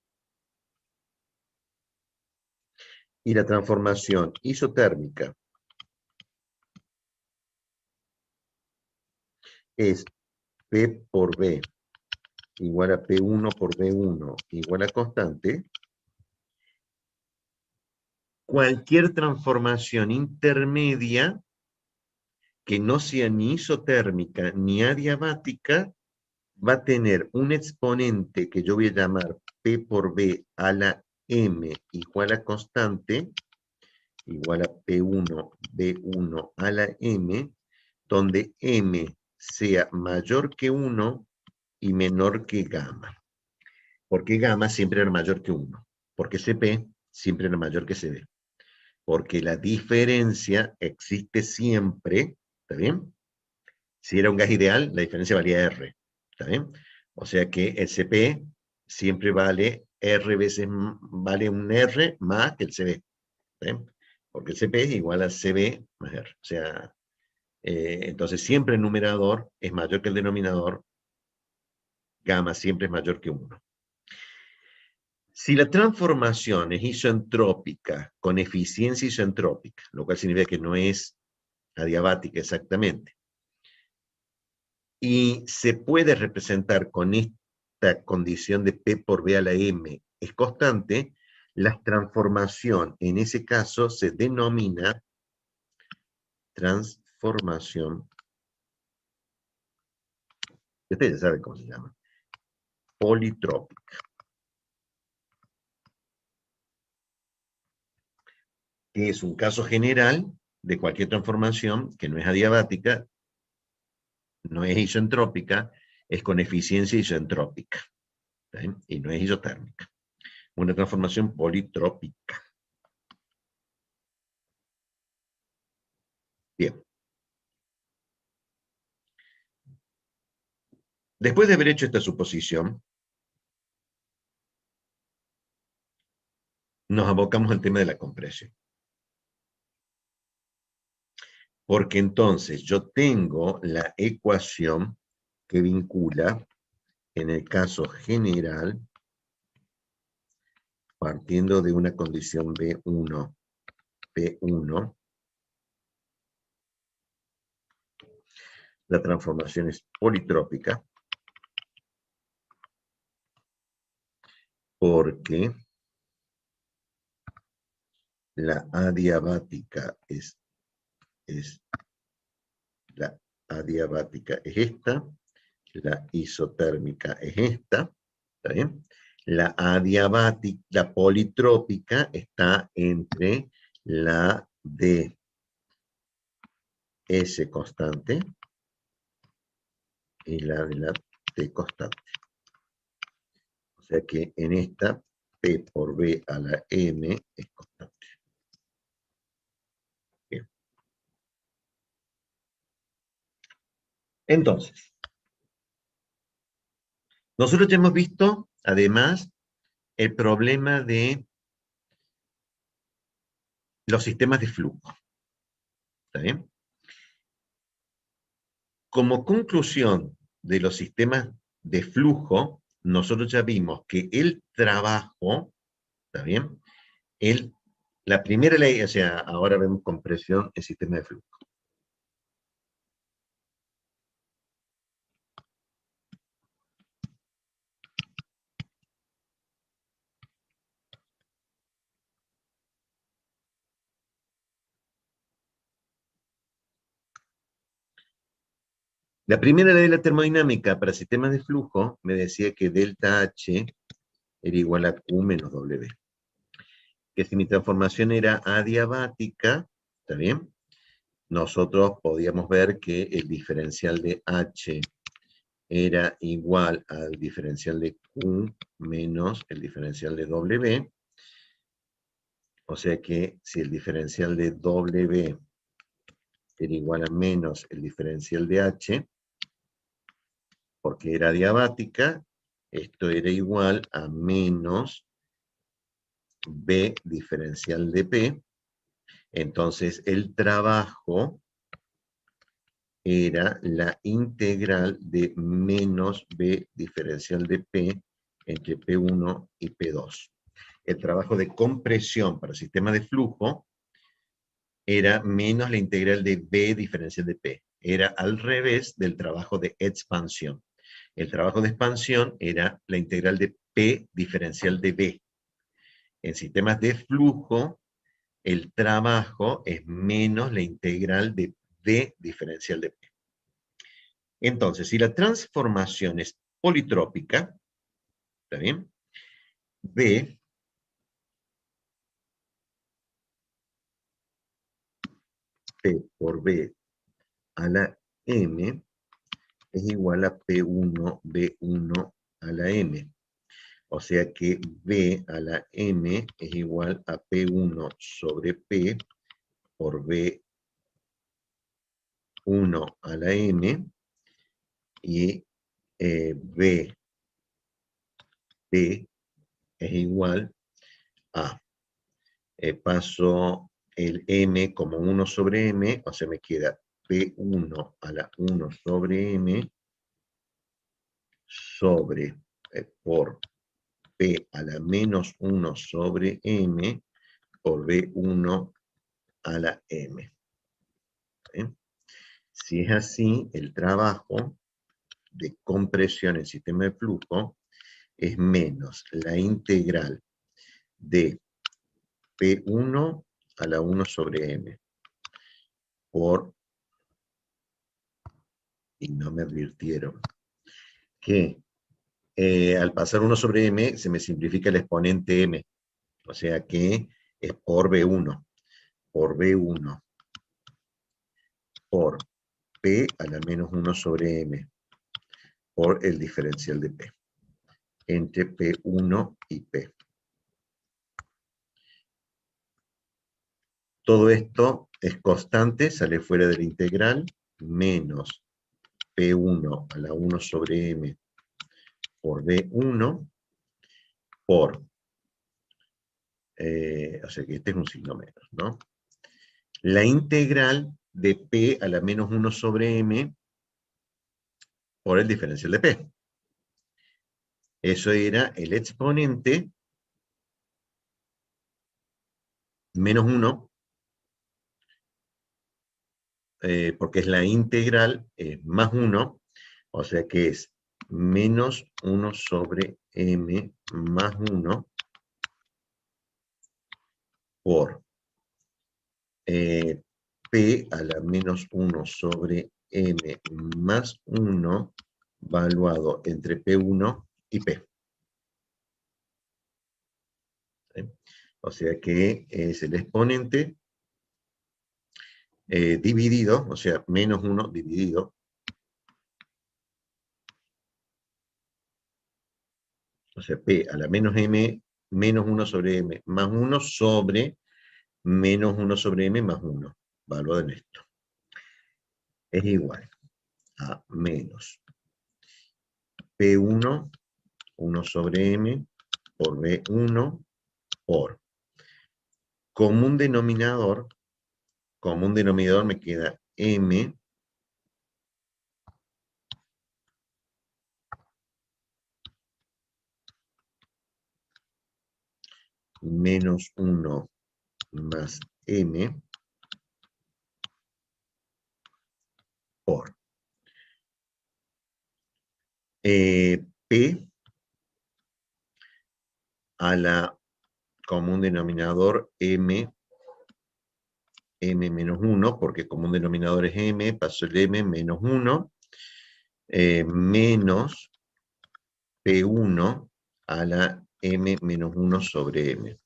y la transformación isotérmica es P por B igual a P1 por B1 igual a constante, cualquier transformación intermedia que no sea ni isotérmica ni adiabática va a tener un exponente que yo voy a llamar P por B a la M igual a constante, igual a P1, B1 a la M, donde M sea mayor que 1 y menor que gamma. Porque gamma siempre era mayor que 1. Porque CP siempre era mayor que CD. Porque la diferencia existe siempre, ¿está bien? Si era un gas ideal, la diferencia valía R, ¿está bien? O sea que el CP siempre vale R veces, vale un R más que el CB, ¿está bien? Porque el CP es igual a CB más R. O sea, entonces siempre el numerador es mayor que el denominador, gamma siempre es mayor que 1. Si la transformación es isentrópica con eficiencia isentrópica, lo cual significa que no es adiabática exactamente, y se puede representar con esta condición de P por B a la M es constante, la transformación en ese caso se denomina transformación, ustedes ya saben cómo se llama, politrópica, que es un caso general de cualquier transformación que no es adiabática, no es isentrópica, es con eficiencia isentrópica, ¿sí? Y no es isotérmica. Una transformación politrópica. Bien. Después de haber hecho esta suposición, nos abocamos al tema de la compresión. Porque entonces yo tengo la ecuación que vincula, en el caso general, partiendo de una condición B1, P1, la transformación es politrópica, porque la adiabática es la adiabática es esta, la isotérmica es esta, ¿está bien? La adiabática, la politrópica está entre la D S constante y la de la T constante. O sea que en esta P por B a la M es constante. Bien. Entonces, nosotros ya hemos visto, además, el problema de los sistemas de flujo. ¿Está bien? Como conclusión de los sistemas de flujo, nosotros ya vimos que el trabajo, ¿está bien? La primera ley, o sea, ahora vemos compresión en sistema de flujo. La primera ley de la termodinámica para sistemas de flujo me decía que delta H era igual a Q menos W. Que si mi transformación era adiabática, ¿está bien? Nosotros podíamos ver que el diferencial de H era igual al diferencial de Q menos el diferencial de W. O sea que si el diferencial de W era igual a menos el diferencial de H, porque era adiabática, esto era igual a menos B diferencial de P. Entonces el trabajo era la integral de menos B diferencial de P entre P1 y P2. El trabajo de compresión para sistema de flujo era menos la integral de B diferencial de P. Era al revés del trabajo de expansión. El trabajo de expansión era la integral de P diferencial de B. En sistemas de flujo, el trabajo es menos la integral de D diferencial de P. Entonces, si la transformación es politrópica, ¿está bien? B P por B a la M es igual a P1 B1 a la M. O sea que B a la M es igual a P1 sobre P por B1 a la M y B P es igual a, paso el M como 1 sobre M, o sea, me queda P1 a la 1 sobre M sobre, por P a la menos 1 sobre M por B1 a la M. ¿Eh? Si es así, el trabajo de compresión en sistema de flujo es menos la integral de P1 a la 1 sobre M por, y no me advirtieron, que al pasar 1 sobre M se me simplifica el exponente M, o sea que es por B1 por P a la menos 1 sobre M por el diferencial de P entre P1 y P. Todo esto es constante, sale fuera de la integral, menos P1 a la 1 sobre M por B1 por, o sea que este es un signo menos, ¿no? La integral de P a la menos 1 sobre M por el diferencial de P. Eso era el exponente menos 1, porque es la integral, más 1, o sea que es menos 1 sobre M más 1 por P a la menos 1 sobre M más 1 valuado entre P1 y P. ¿Sí? O sea que es el exponente dividido, o sea, menos 1 dividido, o sea, P a la menos M menos 1 sobre M más 1 sobre menos 1 sobre M más 1, valuado en esto. Es igual a menos P1, 1 sobre M por B1 por común denominador me queda M menos 1 más M por P a la común denominador M menos 1, porque común denominador es M, paso el M menos 1, menos P1 a la M menos 1 sobre M.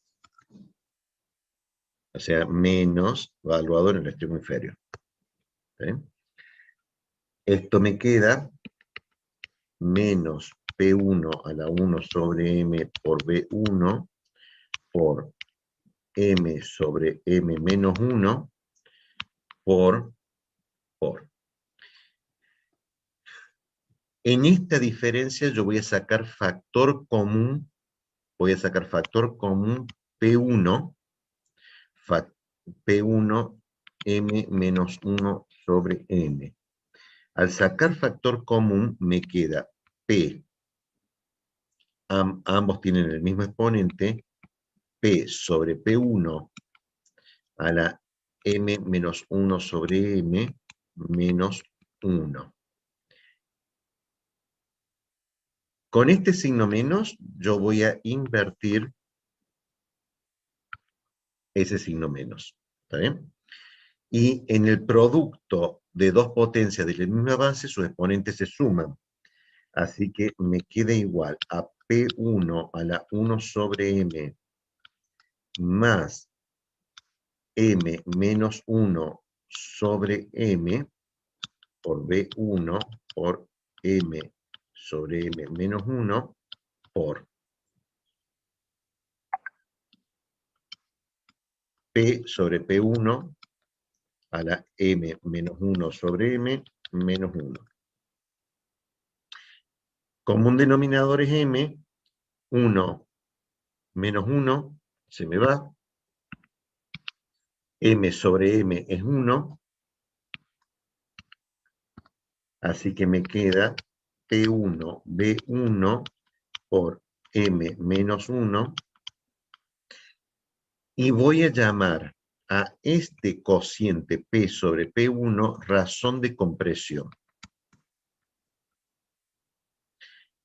O sea, menos valuado en el extremo inferior. ¿Sí? Esto me queda menos P1 a la 1 sobre M por B1 por M sobre M menos 1 por. En esta diferencia yo voy a sacar factor común, P1, P1 M menos 1 sobre M. Al sacar factor común me queda P, ambos tienen el mismo exponente, P sobre P1 a la M menos 1 sobre M menos 1. Con este signo menos, yo voy a invertir ese signo menos. ¿Está bien? y en el producto de dos potencias de la misma base, sus exponentes se suman. Así que me queda igual a P1 a la 1 sobre M más M menos 1 sobre M por B1 por M sobre M menos 1 por P sobre P1 a la M menos 1 sobre M menos 1. Común denominador es M, 1 menos 1, se me va. M sobre M es 1. Así que me queda P1, B1 por M menos 1. Y voy a llamar a este cociente P sobre P1 razón de compresión.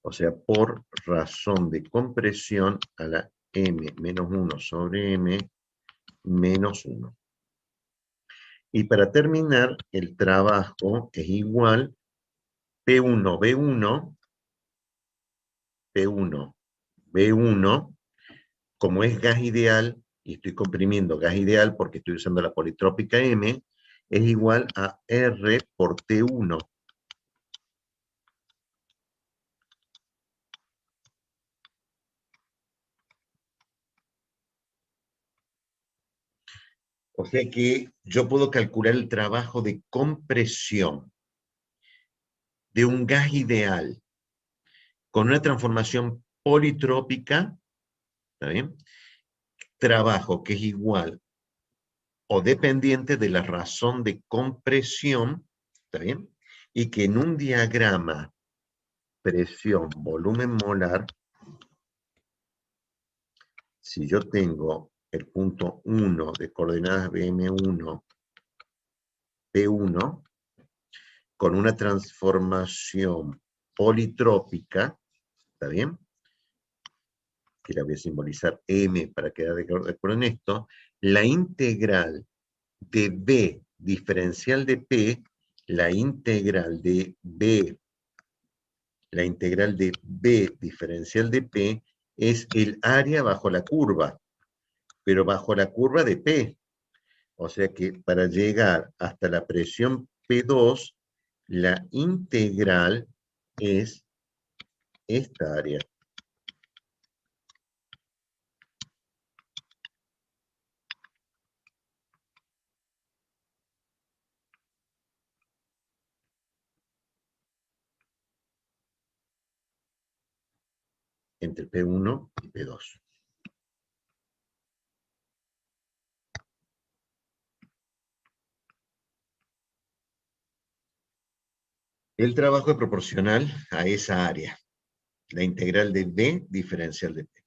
O sea, por razón de compresión a la M menos 1 sobre M menos 1. Y para terminar, el trabajo es igual P1, B1, P1, B1, como es gas ideal, y estoy comprimiendo gas ideal porque estoy usando la politrópica M, es igual a R por T1. O sea que yo puedo calcular el trabajo de compresión de un gas ideal con una transformación politrópica, ¿está bien? Trabajo que es igual o dependiente de la razón de compresión, ¿está bien? Y que en un diagrama presión, volumen molar, si yo tengo el punto 1 de coordenadas BM1, P1, con una transformación politrópica, ¿está bien? Que la voy a simbolizar M para quedar de acuerdo en esto, la integral de B diferencial de P, la integral de B diferencial de P es el área bajo la curva, pero bajo la curva de P. O sea que para llegar hasta la presión P2, la integral es esta área. Entre P1 y P2. El trabajo es proporcional a esa área, la integral de B diferencial de P.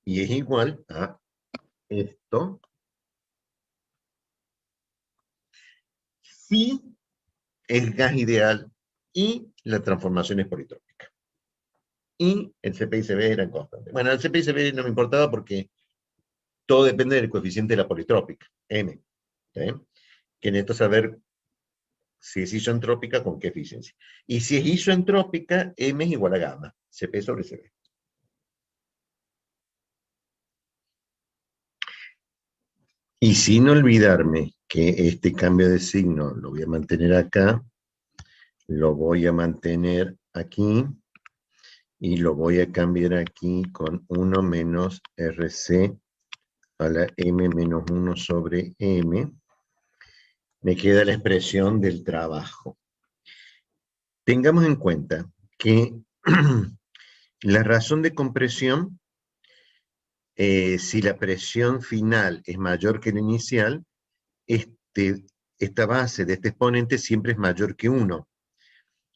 Y es igual a esto si es gas ideal y la transformación es politrópica. Y el CP y CB eran constantes. Bueno, el CP y CB no me importaba porque todo depende del coeficiente de la politrópica, M. ¿Sí? Que necesito saber si es isoentrópica, con qué eficiencia. Y si es isoentrópica, M es igual a gamma, CP sobre CB. Y sin olvidarme que este cambio de signo lo voy a mantener acá, lo voy a mantener aquí, y lo voy a cambiar aquí con 1 menos RC a la M menos 1 sobre M. Me queda la expresión del trabajo. Tengamos en cuenta que la razón de compresión, si la presión final es mayor que la inicial, esta base de este exponente siempre es mayor que 1.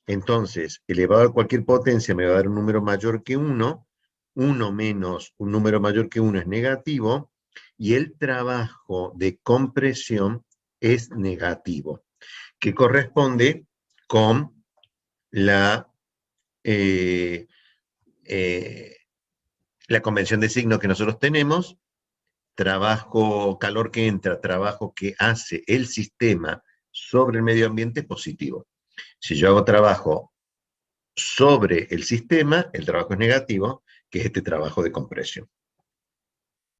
Entonces, elevado a cualquier potencia me va a dar un número mayor que 1, 1 menos un número mayor que 1 es negativo, y el trabajo de compresión es negativo, que corresponde con eh, la convención de signo que nosotros tenemos, trabajo, calor que entra, trabajo que hace el sistema sobre el medio ambiente es positivo. Si yo hago trabajo sobre el sistema, el trabajo es negativo, que es este trabajo de compresión.